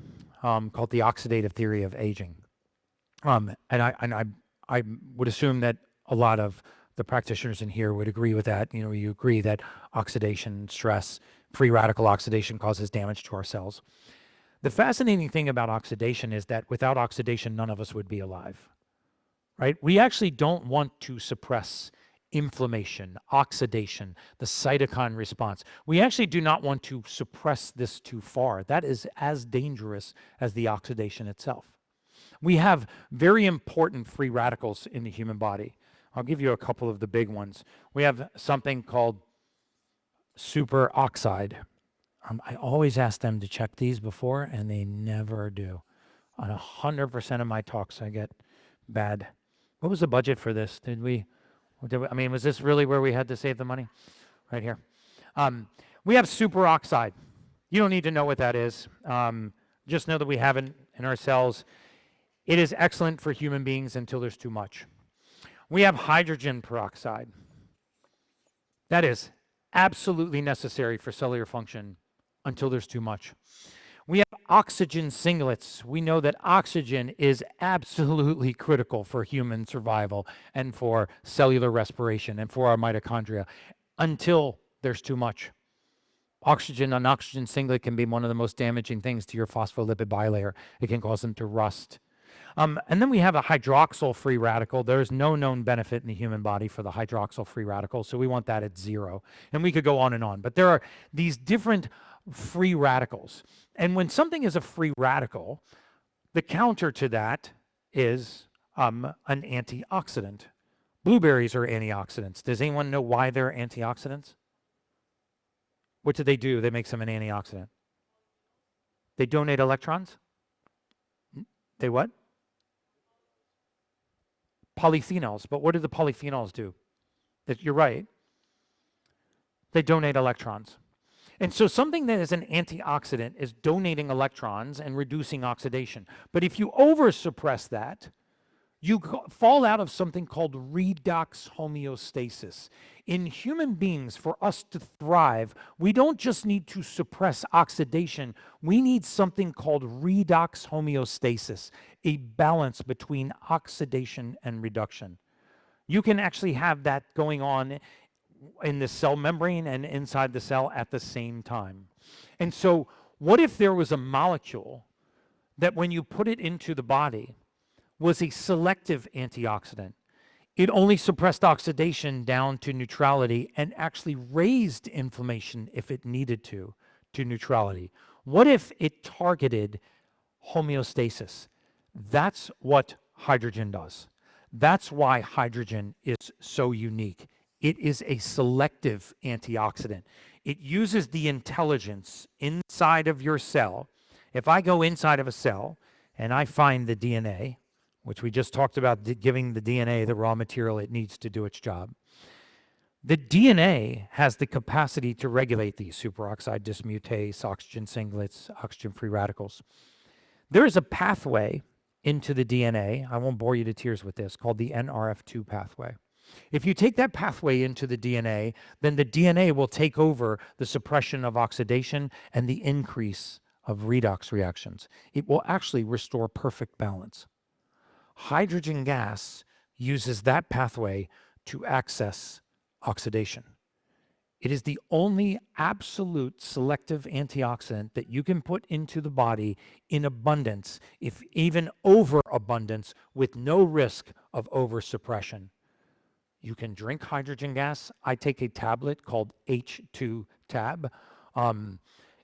Speaker 2: called the oxidative theory of aging. And I would assume that a lot of the practitioners in here would agree with that. You agree that oxidation, stress, free radical oxidation causes damage to our cells. The fascinating thing about oxidation is that without oxidation, none of us would be alive, right? We actually don't want to suppress inflammation, oxidation, the cytokine response. We actually do not want to suppress this too far. That is as dangerous as the oxidation itself. We have very important free radicals in the human body. I'll give you a couple of the big ones. We have something called superoxide. I always ask them to check these before, and they never do. On 100% of my talks, I get bad. What was the budget for this? I mean, was this really where we had to save the money? Right here. We have superoxide. You don't need to know what that is. Just know that we have it in our cells. It is excellent for human beings until there's too much. We have hydrogen peroxide. That is absolutely necessary for cellular function until there's too much. We have oxygen singlets. We know that oxygen is absolutely critical for human survival and for cellular respiration and for our mitochondria until there's too much. An oxygen singlet can be one of the most damaging things to your phospholipid bilayer. It can cause them to rust. And then we have a hydroxyl free radical. There's no known benefit in the human body for the hydroxyl free radical, so we want that at 0. And we could go on and on. But there are these different free radicals. And when something is a free radical, the counter to that is an antioxidant. Blueberries are antioxidants. Does anyone know why they're antioxidants? What do? They make them an antioxidant. They donate electrons? They what? Polyphenols. But what do the polyphenols do? You're right. They donate electrons. And so something that is an antioxidant is donating electrons and reducing oxidation. But if you oversuppress that, you fall out of something called redox homeostasis. In human beings, for us to thrive, we don't just need to suppress oxidation, we need something called redox homeostasis, a balance between oxidation and reduction. You can actually have that going on in the cell membrane and inside the cell at the same time. And so what if there was a molecule that when you put it into the body was a selective antioxidant? It only suppressed oxidation down to neutrality and actually raised inflammation if it needed to neutrality. What if it targeted homeostasis? That's what hydrogen does. That's why hydrogen is so unique. It is a selective antioxidant. It uses the intelligence inside of your cell. If I go inside of a cell and I find the DNA, which we just talked about giving the DNA the raw material it needs to do its job, the DNA has the capacity to regulate these superoxide dismutase, oxygen singlets, oxygen free radicals. There is a pathway into the DNA, I won't bore you to tears with this, called the NRF2 pathway. If you take that pathway into the DNA, then the DNA will take over the suppression of oxidation and the increase of redox reactions. It will actually restore perfect balance. Hydrogen gas uses that pathway to access oxidation. It is the only absolute selective antioxidant that you can put into the body in abundance, if even overabundance, with no risk of oversuppression. You can drink hydrogen gas. I take a tablet called H2 Tab.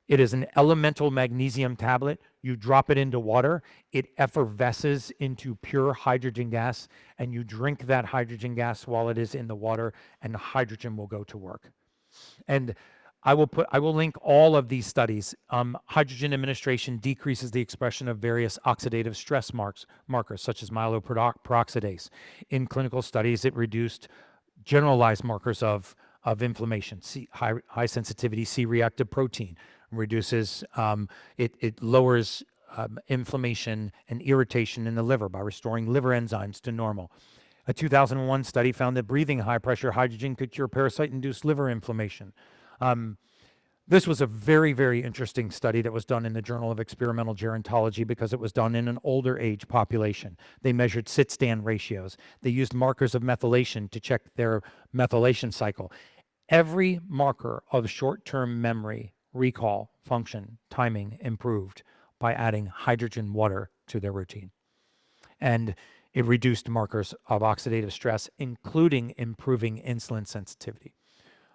Speaker 2: It is an elemental magnesium tablet. You drop it into water, it effervesces into pure hydrogen gas, and you drink that hydrogen gas while it is in the water, and the hydrogen will go to work. And I will link all of these studies. Hydrogen administration decreases the expression of various oxidative stress markers, such as myeloperoxidase. In clinical studies, it reduced generalized markers of inflammation, high sensitivity C-reactive protein, reduces, it lowers inflammation and irritation in the liver by restoring liver enzymes to normal. A 2001 study found that breathing high-pressure hydrogen could cure parasite-induced liver inflammation. This was a very, very interesting study that was done in the Journal of Experimental Gerontology because it was done in an older age population. They measured sit-stand ratios. They used markers of methylation to check their methylation cycle. Every marker of short-term memory, recall, function, timing improved by adding hydrogen water to their routine. And It reduced markers of oxidative stress, including improving insulin sensitivity.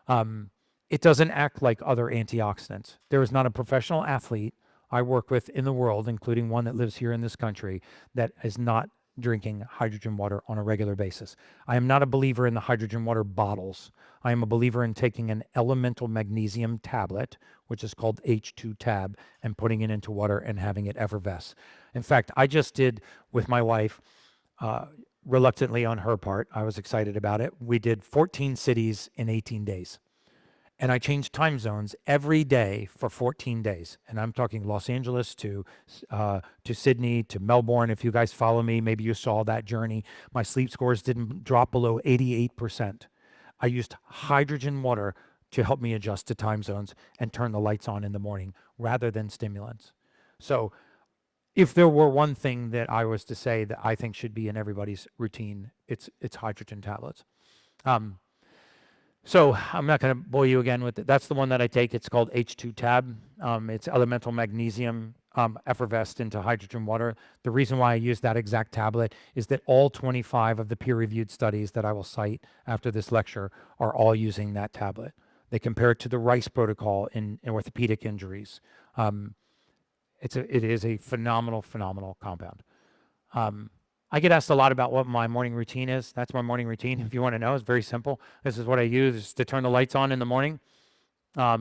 Speaker 2: It doesn't act like other antioxidants. There is not a professional athlete I work with in the world, including one that lives here in this country, that is not drinking hydrogen water on a regular basis. I am not a believer in the hydrogen water bottles. I am a believer in taking an elemental magnesium tablet, which is called H2 tab, and putting it into water and having it effervesce. In fact, I just did with my wife, reluctantly on her part, I was excited about it. We did 14 cities in 18 days. And I changed time zones every day for 14 days. And I'm talking Los Angeles to Sydney to Melbourne. If you guys follow me, maybe you saw that journey. My sleep scores didn't drop below 88%. I used hydrogen water to help me adjust to time zones and turn the lights on in the morning rather than stimulants. So if there were one thing that I was to say that I think should be in everybody's routine, it's hydrogen tablets. So I'm not going to bore you again with it. That's the one that I take. It's called H2 tab. It's elemental magnesium effervesced into hydrogen water. The reason why I use that exact tablet is that all 25 of the peer-reviewed studies that I will cite after this lecture are all using that tablet. They compare it to the Rice protocol in orthopedic injuries. It is a phenomenal compound. I get asked a lot about what my morning routine is. That's my morning routine. If you want to know, it's very simple. This is what I use to turn the lights on in the morning. I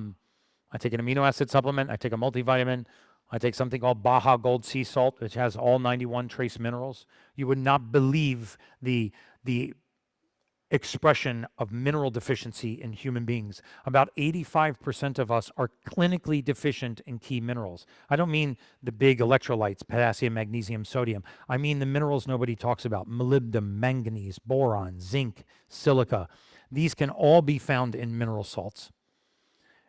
Speaker 2: take an amino acid supplement. I take a multivitamin. I take something called Baja Gold Sea Salt, which has all 91 trace minerals. You would not believe the expression of mineral deficiency in human beings. About 85% of us are clinically deficient in key minerals. I don't mean the big electrolytes, potassium, magnesium, sodium. I mean the minerals nobody talks about: molybdenum, manganese, boron, zinc, silica. These can all be found in mineral salts.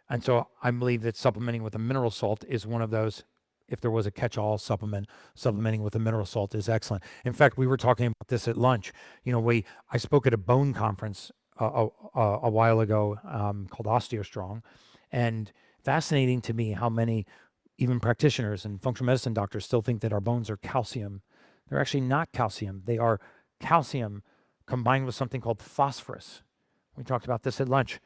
Speaker 2: And so I believe that supplementing with a mineral salt is one of those. If there was a catch-all supplement, supplementing with a mineral salt is excellent. In fact, we were talking about this at lunch. You know, I spoke at a bone conference a while ago called OsteoStrong, and fascinating to me how many even practitioners and functional medicine doctors still think that our bones are calcium. They're actually not calcium. They are calcium combined with something called phosphorus. We talked about this at lunch.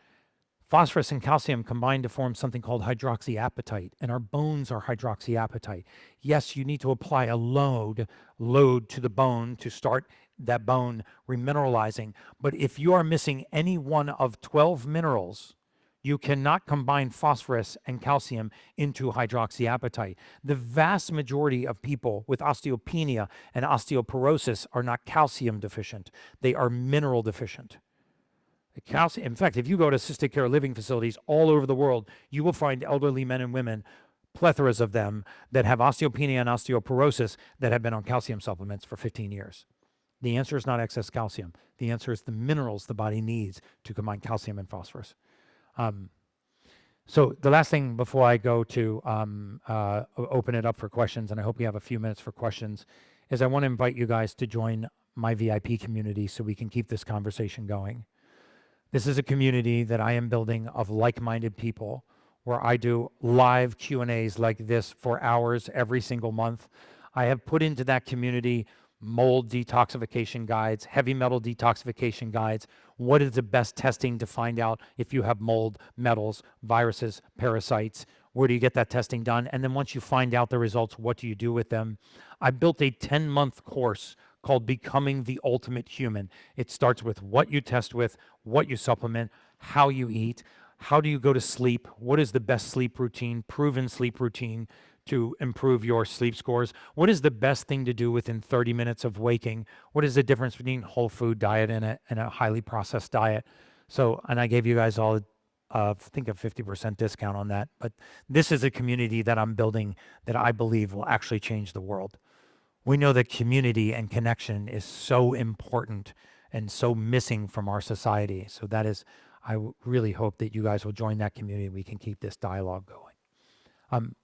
Speaker 2: Phosphorus and calcium combine to form something called hydroxyapatite, and our bones are hydroxyapatite. Yes, you need to apply a load to the bone to start that bone remineralizing, but if you are missing any one of 12 minerals, you cannot combine phosphorus and calcium into hydroxyapatite. The vast majority of people with osteopenia and osteoporosis are not calcium deficient. They are mineral deficient. Calcium, in fact, if you go to assisted care living facilities all over the world, you will find elderly men and women, plethoras of them, that have osteopenia and osteoporosis that have been on calcium supplements for 15 years. The answer is not excess calcium. The answer is the minerals the body needs to combine calcium and phosphorus. So the last thing before I go to open it up for questions, and I hope we have a few minutes for questions, is I want to invite you guys to join my VIP community so we can keep this conversation going. This is a community that I am building of like-minded people where I do live Q&As like this for hours every single month. I have put into that community mold detoxification guides, heavy metal detoxification guides. What is the best testing to find out if you have mold, metals, viruses, parasites? Where do you get that testing done? And then once you find out the results, what do you do with them? I built a 10-month course called Becoming the Ultimate Human. It starts with what you test with, what you supplement, how you eat, how do you go to sleep, what is the best sleep routine, proven sleep routine to improve your sleep scores, what is the best thing to do within 30 minutes of waking, what is the difference between whole food diet and a highly processed diet. So, and I gave you guys all I think a 50% discount on that, but this is a community that I'm building that I believe will actually change the world. We know that community and connection is so important and so missing from our society. So that is, I really hope that you guys will join that community. We can keep this dialogue going.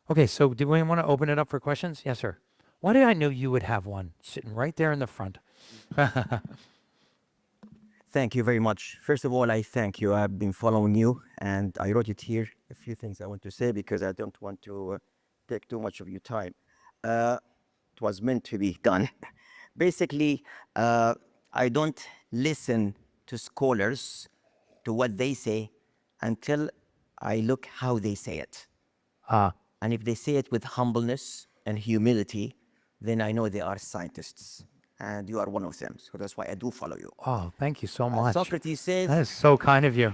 Speaker 2: Okay, so do we want to open it up for questions? Yes, sir. Why did I know you would have one sitting right there in the front?
Speaker 3: Thank you very much. First of all, I thank you. I've been following you, and I wrote it here, a few things I want to say because I don't want to take too much of your time. It was meant to be done. Basically, I don't listen to scholars, to what they say, until I look how they say it. And if they say it with humbleness and humility, then I know they are scientists. And you are one of them. So that's why I do follow you.
Speaker 2: Oh, thank you so much.
Speaker 3: Socrates says,
Speaker 2: That is so kind of you.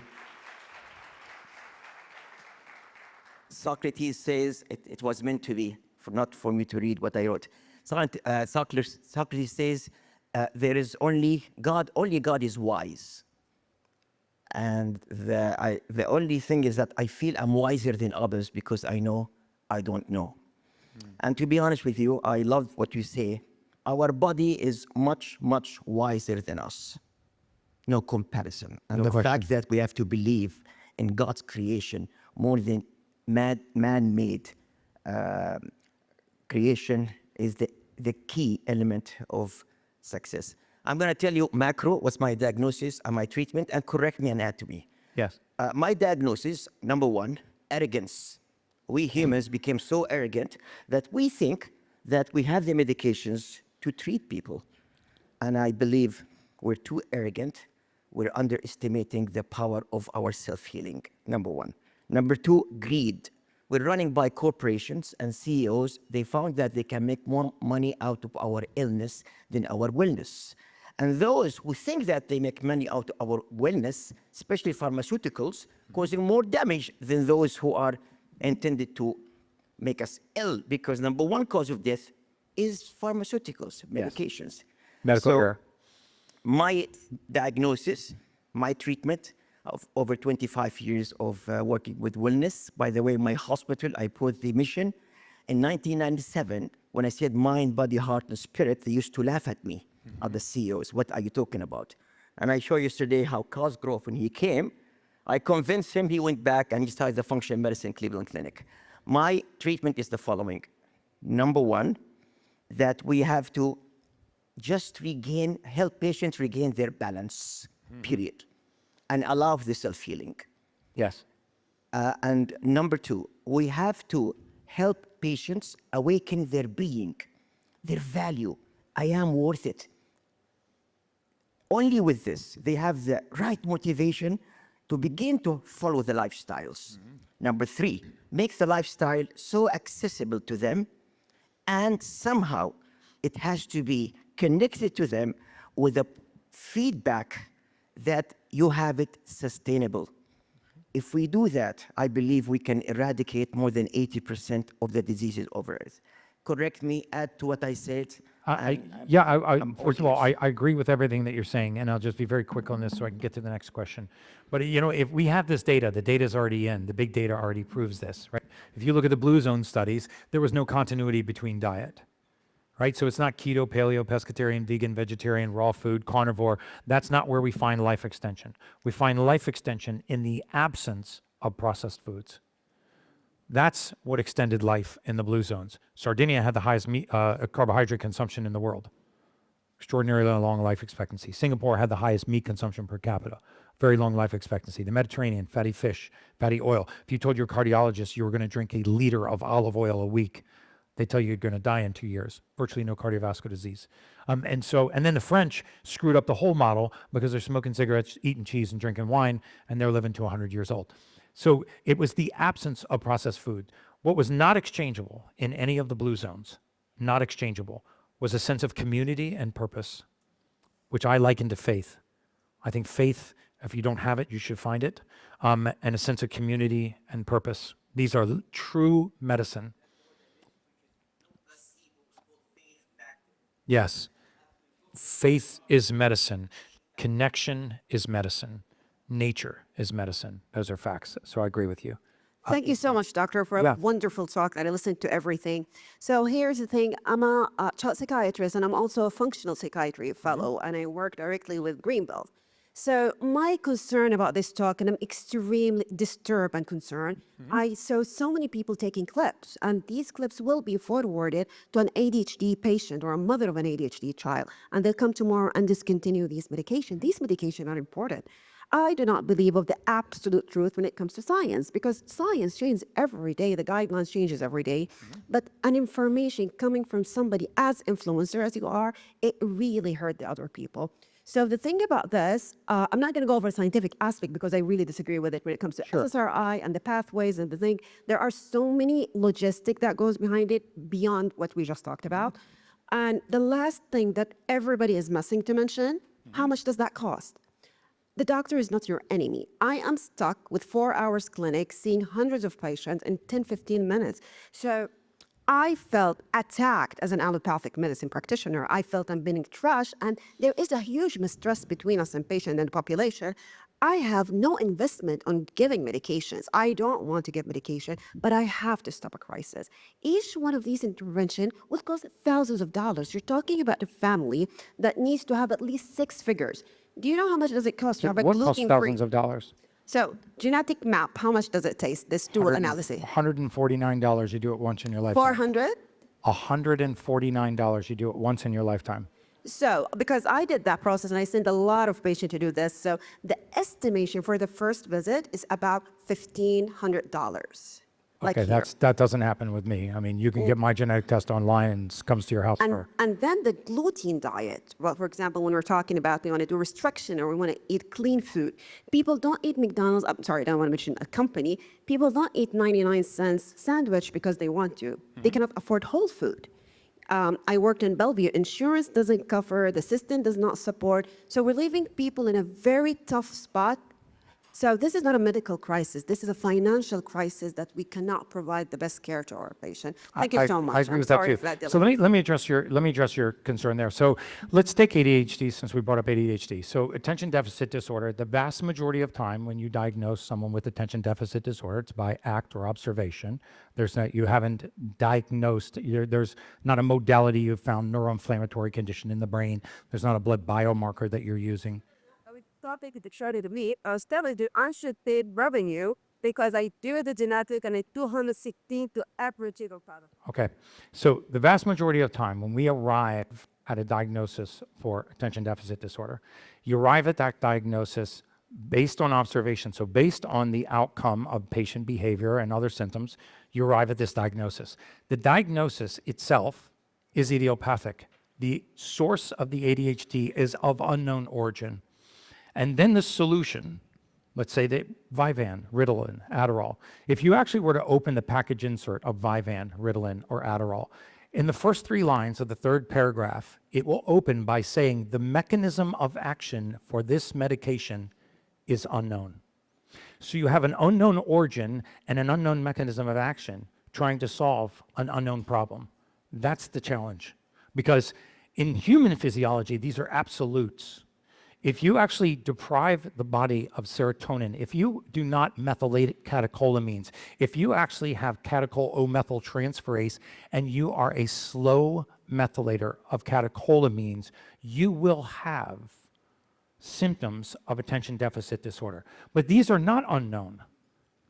Speaker 3: it was meant to be, not for me to read what I wrote. Socrates says, there is only God is wise. And the only thing is that I feel I'm wiser than others because I know I don't know. And to be honest with you, I love what you say. Our body is much, much wiser than us. No comparison. And
Speaker 2: No
Speaker 3: the
Speaker 2: question.
Speaker 3: fact that we have to believe in God's creation more than man-made creation is the key element of success. I'm going to tell you macro, what's my diagnosis and my treatment, and correct me anatomy.
Speaker 2: Yes.
Speaker 3: My diagnosis, number one, arrogance. We humans became so arrogant that we think that we have the medications to treat people. And I believe we're too arrogant. We're underestimating the power of our self-healing, number one. Number two, greed. We're running by corporations and CEOs. They found that they can make more money out of our illness than our wellness. And those who think that they make money out of our wellness, especially pharmaceuticals, causing more damage than those who are intended to make us ill. Because number one cause of death is pharmaceuticals, medications.
Speaker 2: Medical error.
Speaker 3: My diagnosis, my treatment of over 25 years of working with wellness. By the way, my hospital, I put the mission. In 1997, when I said mind, body, heart, and spirit, they used to laugh at me, at the CEOs. What are you talking about? And I showed yesterday how Cosgrove, when he came, I convinced him, he went back and he started the functional medicine Cleveland Clinic. My treatment is the following. Number one, that we have to just help patients regain their balance, period, and allow the self-healing.
Speaker 2: Yes.
Speaker 3: And number two, we have to help patients awaken their being, their value. I am worth it. Only with this, they have the right motivation to begin to follow the lifestyles. Number three, make the lifestyle so accessible to them, and somehow it has to be connected to them with a feedback that you have it sustainable. If we do that, I believe we can eradicate more than 80% of the diseases over Earth. Correct me, add to what I said.
Speaker 2: First of all, I agree with everything that you're saying, and I'll just be very quick on this so I can get to the next question. But if we have this data, the data is already in, the big data already proves this, right? If you look at the Blue Zone studies, there was no continuity between diet, right? So it's not keto, paleo, pescatarian, vegan, vegetarian, raw food, carnivore. That's not where we find life extension. We find life extension in the absence of processed foods. That's what extended life in the blue zones. Sardinia had the highest carbohydrate consumption in the world. Extraordinarily long life expectancy. Singapore had the highest meat consumption per capita. Very long life expectancy. The Mediterranean, fatty fish, fatty oil. If you told your cardiologist you were going to drink a liter of olive oil a week, they tell you you're going to die in 2 years. Virtually no cardiovascular disease. And then the French screwed up the whole model because they're smoking cigarettes, eating cheese, and drinking wine, and they're living to 100 years old. So it was the absence of processed food. What was not exchangeable in any of the blue zones, not exchangeable, was a sense of community and purpose, which I liken to faith. I think faith, if you don't have it, you should find it, and a sense of community and purpose. These are true medicine. Yes. Faith is medicine. Connection is medicine. Nature is medicine. Those are facts. So I agree with you.
Speaker 4: Thank you so much, Doctor, for a wonderful talk that I listened to everything. So here's the thing. I'm a child psychiatrist, and I'm also a functional psychiatry fellow, and I work directly with Greenbelt. So my concern about this talk, and I'm extremely disturbed and concerned, I saw so many people taking clips, and these clips will be forwarded to an ADHD patient or a mother of an ADHD child, and they'll come tomorrow and discontinue these medications. These medications are important. I do not believe of the absolute truth when it comes to science, because science changes every day, the guidelines changes every day. But an information coming from somebody as influencer as you are, it really hurt the other people. So the thing about this, I'm not going to go over the scientific aspect because I really disagree with it when it comes to SSRI and the pathways and the thing. There are so many logistic that goes behind it beyond what we just talked about. And the last thing that everybody is missing to mention, how much does that cost? The doctor is not your enemy. I am stuck with 4 hours clinic, seeing hundreds of patients in 10, 15 minutes. So I felt attacked as an allopathic medicine practitioner. I felt I'm being trashed, and there is a huge mistrust between us and patient and the population. I have no investment on giving medications. I don't want to give medication, but I have to stop a crisis. Each one of these interventions would cost thousands of dollars. You're talking about a family that needs to have at least 6 figures. Do you know how much does it cost to have a
Speaker 5: What costs
Speaker 4: gluten-free?
Speaker 5: thousands of dollars?
Speaker 4: So genetic map, how much does it take, this stool analysis?
Speaker 5: $149 you do it once in your lifetime.
Speaker 4: 400?
Speaker 5: $149 you do it once in your lifetime.
Speaker 4: So, because I did that process and I sent a lot of patients to do this, so the estimation for the first visit is about $1,500. Like
Speaker 5: Okay,
Speaker 4: here.
Speaker 5: that doesn't happen with me. I mean, you can get my genetic test online and it comes to your house for.
Speaker 4: And then the gluten diet. Well, for example, when we're talking about we want to do restriction or we want to eat clean food, people don't eat McDonald's. I'm sorry, I don't want to mention a company. People don't eat 99-cent sandwich because they want to. They cannot afford whole food. I worked in Bellevue. Insurance doesn't cover, the system does not support. So we're leaving people in a very tough spot. So this is not a medical crisis. This is a financial crisis that we cannot provide the best care to our patient. Thank you so much.
Speaker 5: I agree
Speaker 4: I'm
Speaker 5: with that
Speaker 4: sorry
Speaker 5: too.
Speaker 4: for that
Speaker 5: So
Speaker 4: delay.
Speaker 5: let me address your concern there. So let's take ADHD since we brought up ADHD. So attention deficit disorder. The vast majority of time when you diagnose someone with attention deficit disorder, it's by act or observation. You haven't diagnosed. There's not a modality you've found neuroinflammatory condition in the brain. There's not a blood biomarker that you're using.
Speaker 6: Topic to show to me, I was telling you I should pay revenue because I do the genetic and I 216 to average it.
Speaker 5: Okay, so the vast majority of time when we arrive at a diagnosis for attention deficit disorder, you arrive at that diagnosis based on observation. So based on the outcome of patient behavior and other symptoms, you arrive at this diagnosis. The diagnosis itself is idiopathic. The source of the ADHD is of unknown origin. And then the solution, let's say that Vyvanse, Ritalin, Adderall. If you actually were to open the package insert of Vyvanse, Ritalin, or Adderall, in the first 3 lines of the 3rd paragraph, it will open by saying the mechanism of action for this medication is unknown. So you have an unknown origin and an unknown mechanism of action trying to solve an unknown problem. That's the challenge. Because in human physiology, these are absolutes. If you actually deprive the body of serotonin, if you do not methylate catecholamines, if you actually have catechol-O-methyltransferase and you are a slow methylator of catecholamines, you will have symptoms of attention deficit disorder. But these are not unknown.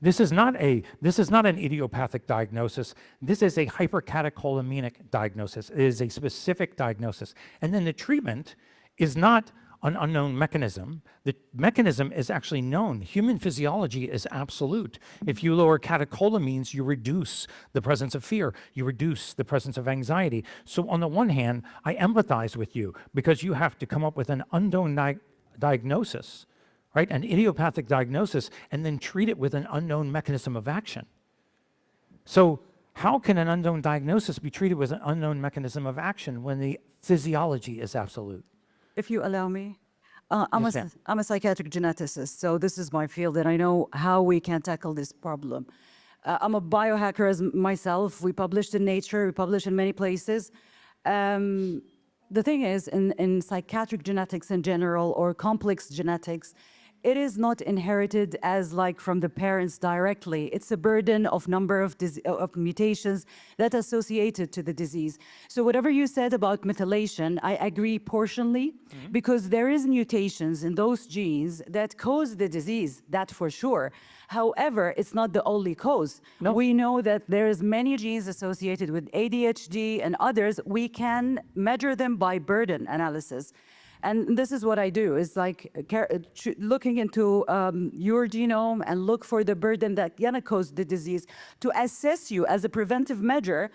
Speaker 5: This is not an idiopathic diagnosis. This is a hypercatecholaminic diagnosis. It is a specific diagnosis. And then the treatment is not an unknown mechanism. The mechanism is actually known. Human physiology is absolute. If you lower catecholamines, you reduce the presence of fear. You reduce the presence of anxiety. So on the one hand, I empathize with you because you have to come up with an unknown diagnosis, right? An idiopathic diagnosis, and then treat it with an unknown mechanism of action. So how can an unknown diagnosis be treated with an unknown mechanism of action when the physiology is absolute?
Speaker 7: If you allow me, I'm
Speaker 5: Yes, ma'am.
Speaker 7: a psychiatric geneticist, so this is my field, and I know how we can tackle this problem. I'm a biohacker as myself. We published in Nature, we published in many places. The thing is, in psychiatric genetics in general, or complex genetics, it is not inherited as like from the parents directly. It's a burden of number of mutations that associated to the disease. So whatever you said about methylation, I agree partially, because there is mutations in those genes that cause the disease, that for sure. However, it's not the only cause.
Speaker 5: No.
Speaker 7: We know that there's many genes associated with ADHD and others. We can measure them by burden analysis. And this is what I do, is like looking into your genome and look for the burden that gonna cause the disease to assess you as a preventive measure.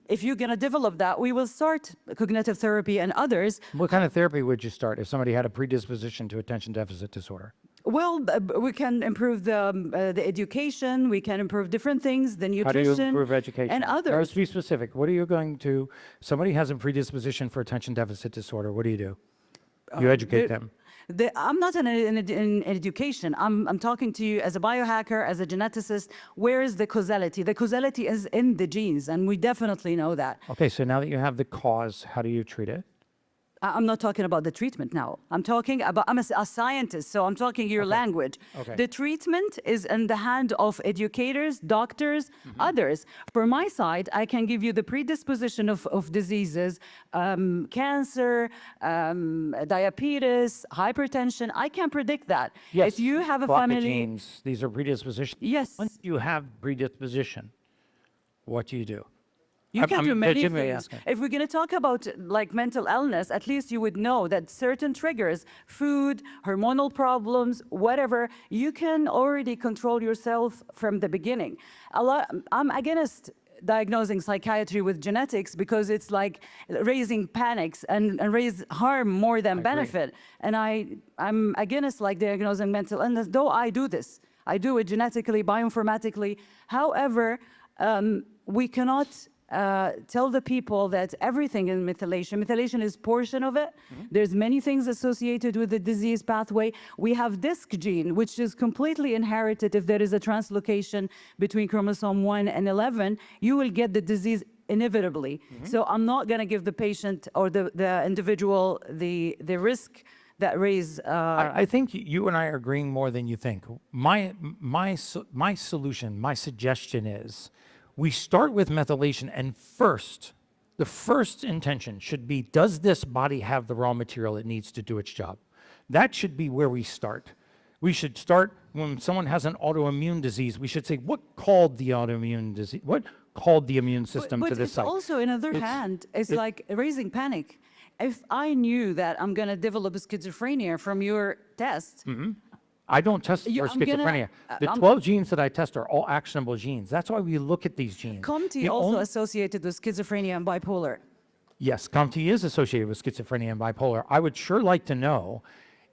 Speaker 7: If you're gonna develop that, we will start cognitive therapy and others.
Speaker 5: What kind of therapy would you start if somebody had a predisposition to attention deficit disorder?
Speaker 7: Well, we can improve the education, we can improve different things, the
Speaker 5: How do you
Speaker 7: nutrition.
Speaker 5: improve education?
Speaker 7: And others.
Speaker 5: Let's be specific. What are you going to, somebody has a predisposition for attention deficit disorder, what do? You educate them.
Speaker 7: I'm not in education. I'm talking to you as a biohacker, as a geneticist. Where is the causality? The causality is in the genes, and we definitely know that.
Speaker 5: Okay, so now that you have the cause, how do you treat it?
Speaker 7: I'm not talking about the treatment now. I'm talking about, I'm a scientist, so I'm talking your language.
Speaker 5: Okay.
Speaker 7: The treatment is in the hand of educators, doctors, others. For my side, I can give you the predisposition of diseases, cancer, diabetes, hypertension. I can predict that.
Speaker 5: Yes.
Speaker 7: If you have a
Speaker 5: BRCA
Speaker 7: family.
Speaker 5: genes, these are predispositions.
Speaker 7: Yes.
Speaker 5: Once you have predisposition, what do?
Speaker 7: You can do many
Speaker 5: genuinely
Speaker 7: things.
Speaker 5: asking.
Speaker 7: If we're going to talk about like mental illness, at least you would know that certain triggers, food, hormonal problems, whatever, you can already control yourself from the beginning. I'm against diagnosing psychiatry with genetics because it's like raising panics and raise harm more than benefit. And I'm against like diagnosing mental illness, though I do this. I do it genetically, bioinformatically. However, we cannot tell the people that everything is methylation is portion of it. There's many things associated with the disease pathway. We have disc gene, which is completely inherited. If there is a translocation between chromosome 1 and 11, you will get the disease inevitably. So I'm not going to give the patient or the individual the risk that raise.
Speaker 5: I think you and I are agreeing more than you think. My solution, my suggestion is, we start with methylation, and the first intention should be, does this body have the raw material it needs to do its job? That should be where we start. We should start when someone has an autoimmune disease, we should say, what called the autoimmune disease? What called the immune system to this site?
Speaker 7: But also, on the other hand, it's like raising panic. If I knew that I'm going to develop schizophrenia from your test,
Speaker 5: I don't test for schizophrenia. The 12 genes that I test are all actionable genes. That's why we look at these genes.
Speaker 7: COMT also associated with schizophrenia and bipolar.
Speaker 5: Yes, COMT is associated with schizophrenia and bipolar. I would sure like to know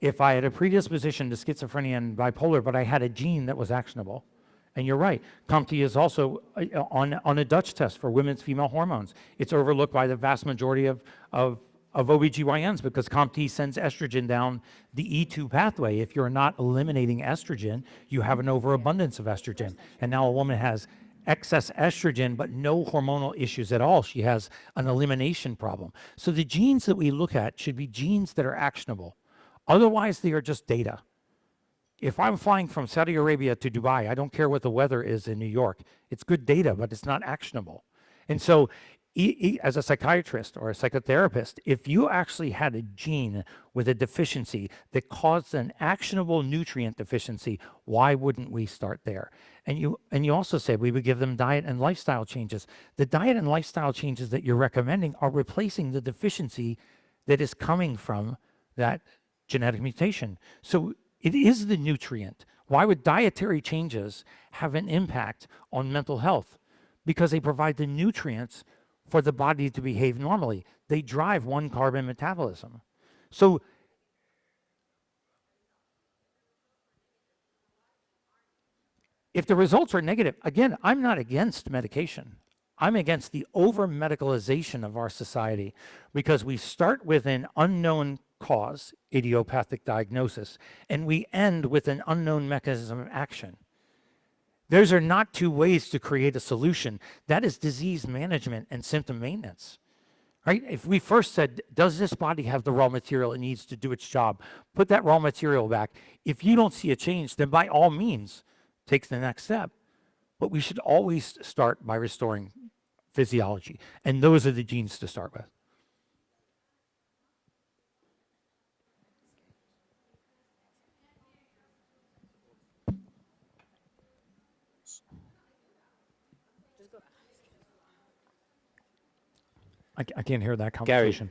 Speaker 5: if I had a predisposition to schizophrenia and bipolar, but I had a gene that was actionable. And you're right, COMT is also on a Dutch test for women's female hormones. It's overlooked by the vast majority of OBGYNs because COMT sends estrogen down the E2 pathway. If you're not eliminating estrogen, you have an overabundance of estrogen. And now a woman has excess estrogen, but no hormonal issues at all. She has an elimination problem. So the genes that we look at should be genes that are actionable. Otherwise, they are just data. If I'm flying from Saudi Arabia to Dubai, I don't care what the weather is in New York. It's good data, but it's not actionable. And so as a psychiatrist or a psychotherapist, if you actually had a gene with a deficiency that caused an actionable nutrient deficiency, why wouldn't we start there? And you also said we would give them diet and lifestyle changes. The diet and lifestyle changes that you're recommending are replacing the deficiency that is coming from that genetic mutation. So it is the nutrient. Why would dietary changes have an impact on mental health? Because they provide the nutrients for the body to behave normally. They drive one carbon metabolism. So if the results are negative, again, I'm not against medication. I'm against the over-medicalization of our society because we start with an unknown cause, idiopathic diagnosis, and we end with an unknown mechanism of action. Those are not two ways to create a solution. That is disease management and symptom maintenance, right? If we first said, does this body have the raw material it needs to do its job? Put that raw material back. If you don't see a change, then by all means, take the next step. But we should always start by restoring physiology. And those are the genes to start with. I can't hear that conversation.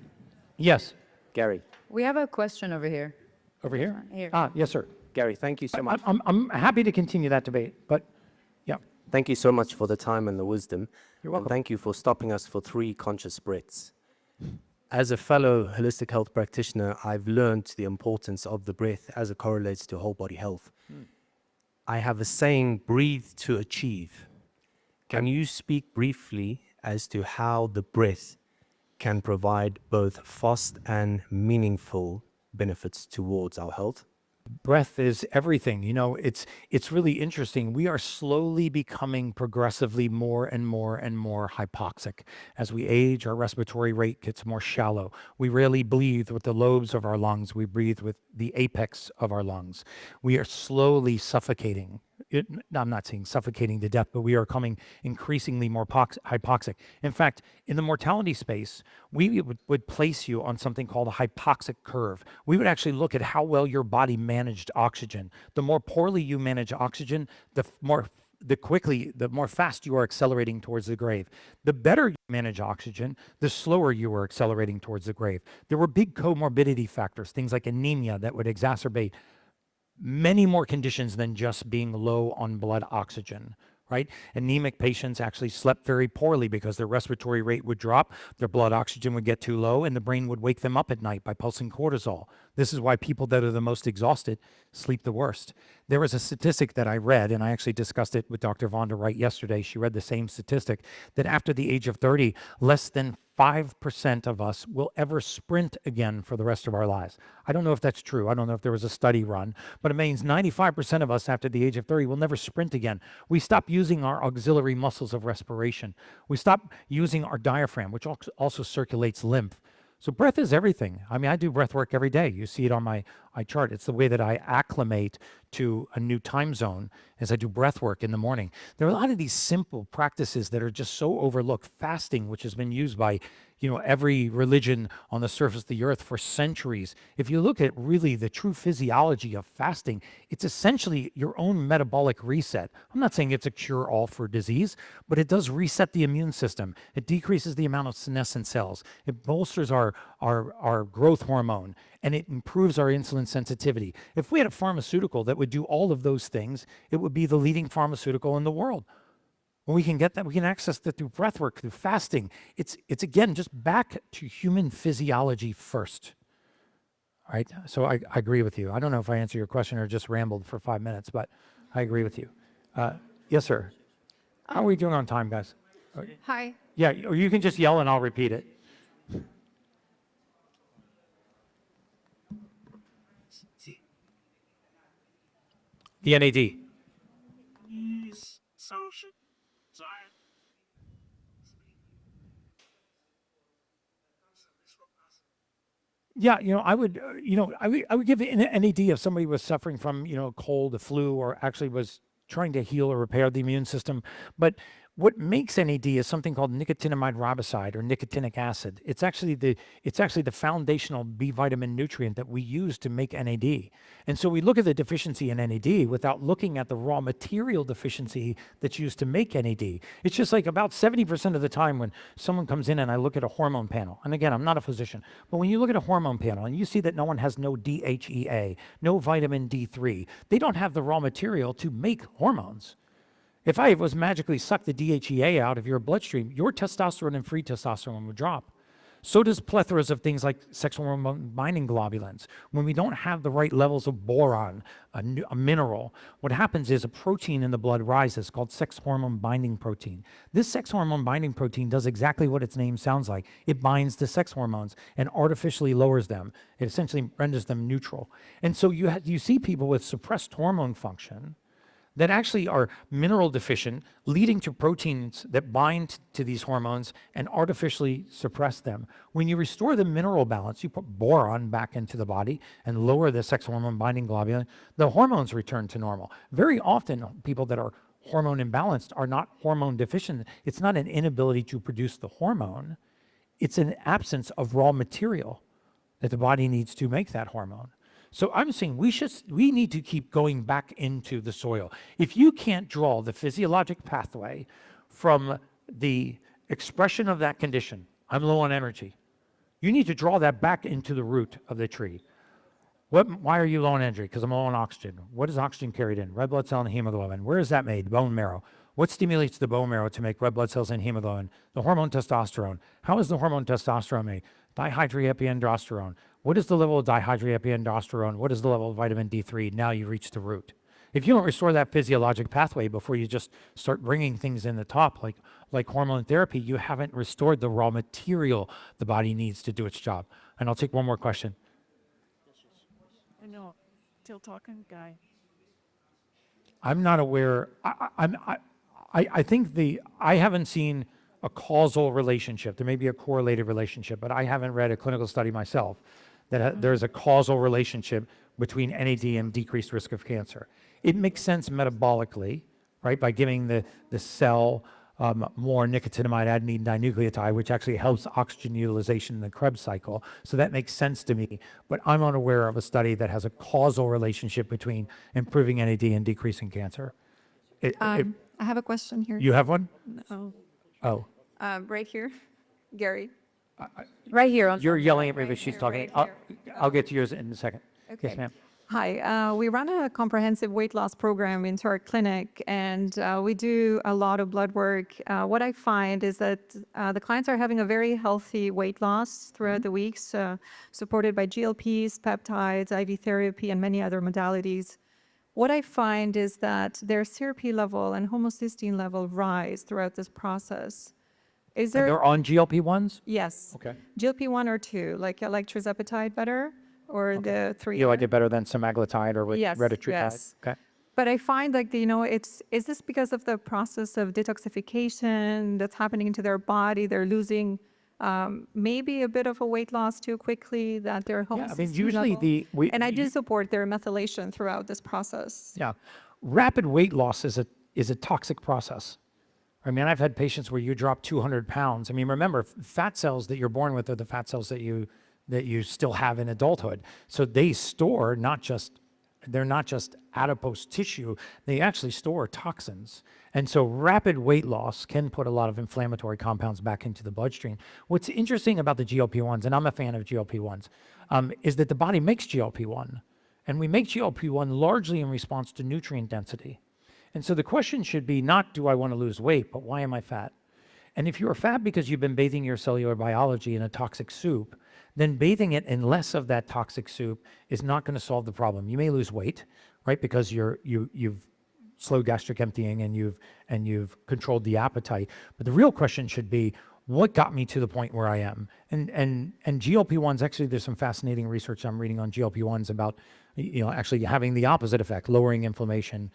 Speaker 2: Yes.
Speaker 8: Gary.
Speaker 9: We have a question over here.
Speaker 5: Over here?
Speaker 9: Here.
Speaker 5: Yes, sir.
Speaker 8: Gary, thank you so much.
Speaker 5: I'm happy to continue that debate, but yeah.
Speaker 8: Thank you so much for the time and the wisdom.
Speaker 5: You're welcome.
Speaker 8: And thank you for stopping us for 3 conscious breaths. As a fellow holistic health practitioner, I've learned the importance of the breath as it correlates to whole body health. I have a saying, breathe to achieve. Can you speak briefly as to how the breath can provide both fast and meaningful benefits towards our health?
Speaker 5: Breath is everything. You know, it's really interesting. We are slowly becoming progressively more and more and more hypoxic. As we age, our respiratory rate gets more shallow. We rarely breathe with the lobes of our lungs. We breathe with the apex of our lungs. We are slowly suffocating. I'm not saying suffocating to death, but we are becoming increasingly more hypoxic. In fact, in the mortality space, we would place you on something called a hypoxic curve. We would actually look at how well your body managed oxygen. The more poorly you manage oxygen, the more fast you are accelerating towards the grave. The better you manage oxygen, the slower you are accelerating towards the grave. There were big comorbidity factors, things like anemia that would exacerbate many more conditions than just being low on blood oxygen, right? Anemic patients actually slept very poorly because their respiratory rate would drop, their blood oxygen would get too low, and the brain would wake them up at night by pulsing cortisol. This is why people that are the most exhausted sleep the worst. There was a statistic that I read, and I actually discussed it with Dr. Vonda Wright yesterday. She read the same statistic, that after the age of 30, less than 5% of us will ever sprint again for the rest of our lives. I don't know if that's true. I don't know if there was a study run, but it means 95% of us after the age of 30 will never sprint again. We stop using our auxiliary muscles of respiration. We stop using our diaphragm, which also circulates lymph. So breath is everything. I mean, I do breath work every day. You see it on my chart. It's the way that I acclimate to a new time zone as I do breath work in the morning. There are a lot of these simple practices that are just so overlooked. Fasting, which has been used by, every religion on the surface of the earth for centuries. If you look at really the true physiology of fasting, it's essentially your own metabolic reset. I'm not saying it's a cure-all for disease, but it does reset the immune system. It decreases the amount of senescent cells. It bolsters our growth hormone, and it improves our insulin sensitivity. If we had a pharmaceutical that would do all of those things, it would be the leading pharmaceutical in the world. When we can get that, we can access that through breath work, through fasting. It's again, just back to human physiology first. All right, so I agree with you. I don't know if I answered your question or just rambled for 5 minutes, but I agree with you. Yes, sir. How are we doing on time, guys?
Speaker 9: Hi.
Speaker 5: Yeah, or you can just yell and I'll repeat it. The NAD. Yeah, I would, I would give an NAD if somebody was suffering from, cold, the flu, or actually was trying to heal or repair the immune system. But what makes NAD is something called nicotinamide riboside or nicotinic acid. It's actually the foundational B vitamin nutrient that we use to make NAD. And so we look at the deficiency in NAD without looking at the raw material deficiency that's used to make NAD. It's just like about 70% of the time when someone comes in and I look at a hormone panel, and again, I'm not a physician, but when you look at a hormone panel and you see that no one has no DHEA, no vitamin D3, they don't have the raw material to make hormones. If I was magically suck the DHEA out of your bloodstream, your testosterone and free testosterone would drop. So does plethoras of things like sexual hormone binding globulins. When we don't have the right levels of boron, a mineral, what happens is a protein in the blood rises called sex hormone binding protein. This sex hormone binding protein does exactly what its name sounds like. It binds the sex hormones and artificially lowers them. It essentially renders them neutral. And so you see people with suppressed hormone function that actually are mineral deficient, leading to proteins that bind to these hormones and artificially suppress them. When you restore the mineral balance, you put boron back into the body and lower the sex hormone binding globulin, the hormones return to normal. Very often, people that are hormone imbalanced are not hormone deficient. It's not an inability to produce the hormone. It's an absence of raw material that the body needs to make that hormone. So I'm saying we need to keep going back into the soil. If you can't draw the physiologic pathway from the expression of that condition, I'm low on energy, You need to draw that back into the root of the tree. Why are you low on energy? Because I'm low on oxygen. What is oxygen carried in? Red blood cell and hemoglobin. Where is that made? Bone marrow. What stimulates the bone marrow to make red blood cells and hemoglobin? The hormone testosterone. How is the hormone testosterone made? Dihydroepiandrosterone. What is the level of dihydroepiandrosterone? What is the level of vitamin D3? Now you reach the root. If you don't restore that physiologic pathway before you just start bringing things in the top, like hormone therapy, you haven't restored the raw material the body needs to do its job. And I'll take one more question.
Speaker 10: I know, still talking guy.
Speaker 5: I'm not aware. I think I haven't seen a causal relationship. There may be a correlated relationship, but I haven't read a clinical study myself that there's a causal relationship between NAD and decreased risk of cancer. It makes sense metabolically, right? By giving the cell more nicotinamide adenine dinucleotide, which actually helps oxygen utilization in the Krebs cycle. So that makes sense to me, but I'm unaware of a study that has a causal relationship between improving NAD and decreasing cancer.
Speaker 9: I have a question here.
Speaker 5: You have one?
Speaker 9: No.
Speaker 5: Oh.
Speaker 9: Right here, Gary. Right here.
Speaker 5: You're yelling at me, but she's
Speaker 9: here,
Speaker 5: talking.
Speaker 9: right
Speaker 5: I'll get to yours in a second.
Speaker 9: Okay.
Speaker 5: Yes, ma'am.
Speaker 9: Hi, we run a comprehensive weight loss program into our clinic, and we do a lot of blood work. What I find is that the clients are having a very healthy weight loss throughout the weeks, supported by GLPs, peptides, IV therapy, and many other modalities. What I find is that their CRP level and homocysteine level rise throughout this process. Is
Speaker 5: And
Speaker 9: there?
Speaker 5: they're on GLP-1s?
Speaker 9: Yes.
Speaker 5: Okay.
Speaker 9: GLP-1 or 2, like tirzepatide better, or the 3?
Speaker 5: You like it better than semaglutide or with
Speaker 9: Yes,
Speaker 5: retatrutide?
Speaker 9: yes.
Speaker 5: Okay.
Speaker 9: But I find like, is this because of the process of detoxification that's happening into their body? They're losing maybe a bit of a weight loss too quickly, that their homocysteine
Speaker 5: usually
Speaker 9: level. And I do support their methylation throughout this process.
Speaker 5: Yeah. Rapid weight loss is a toxic process. I mean, I've had patients where you drop 200 pounds. I mean, remember, fat cells that you're born with are the fat cells that you still have in adulthood. So they store they're not just adipose tissue, they actually store toxins. And so rapid weight loss can put a lot of inflammatory compounds back into the bloodstream. What's interesting about the GLP-1s, and I'm a fan of GLP-1s, is that the body makes GLP-1. And we make GLP-1 largely in response to nutrient density. And so the question should be not, do I want to lose weight, but why am I fat? And if you're fat because you've been bathing your cellular biology in a toxic soup, then bathing it in less of that toxic soup is not going to solve the problem. You may lose weight, right? Because you've slowed gastric emptying and you've controlled the appetite. But the real question should be, what got me to the point where I am? And GLP-1s, actually, there's some fascinating research I'm reading on GLP-1s about, actually having the opposite effect, lowering inflammation,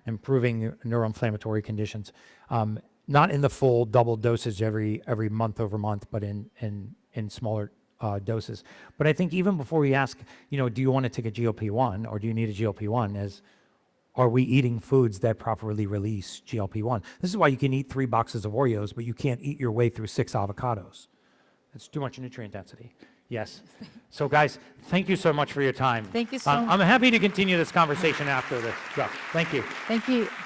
Speaker 5: improving neuroinflammatory conditions. Not in the full double dosage every month over month, but in smaller doses. But I think even before we ask, do you want to take a GLP-1 or do you need a GLP-1, are we eating foods that properly release GLP-1? This is why you can eat 3 boxes of Oreos, but you can't eat your way through 6 avocados. That's too much nutrient density. Yes. So guys, thank you so much for your time.
Speaker 9: Thank you so much.
Speaker 5: I'm happy to continue this conversation after this. Thank you.
Speaker 9: Thank you.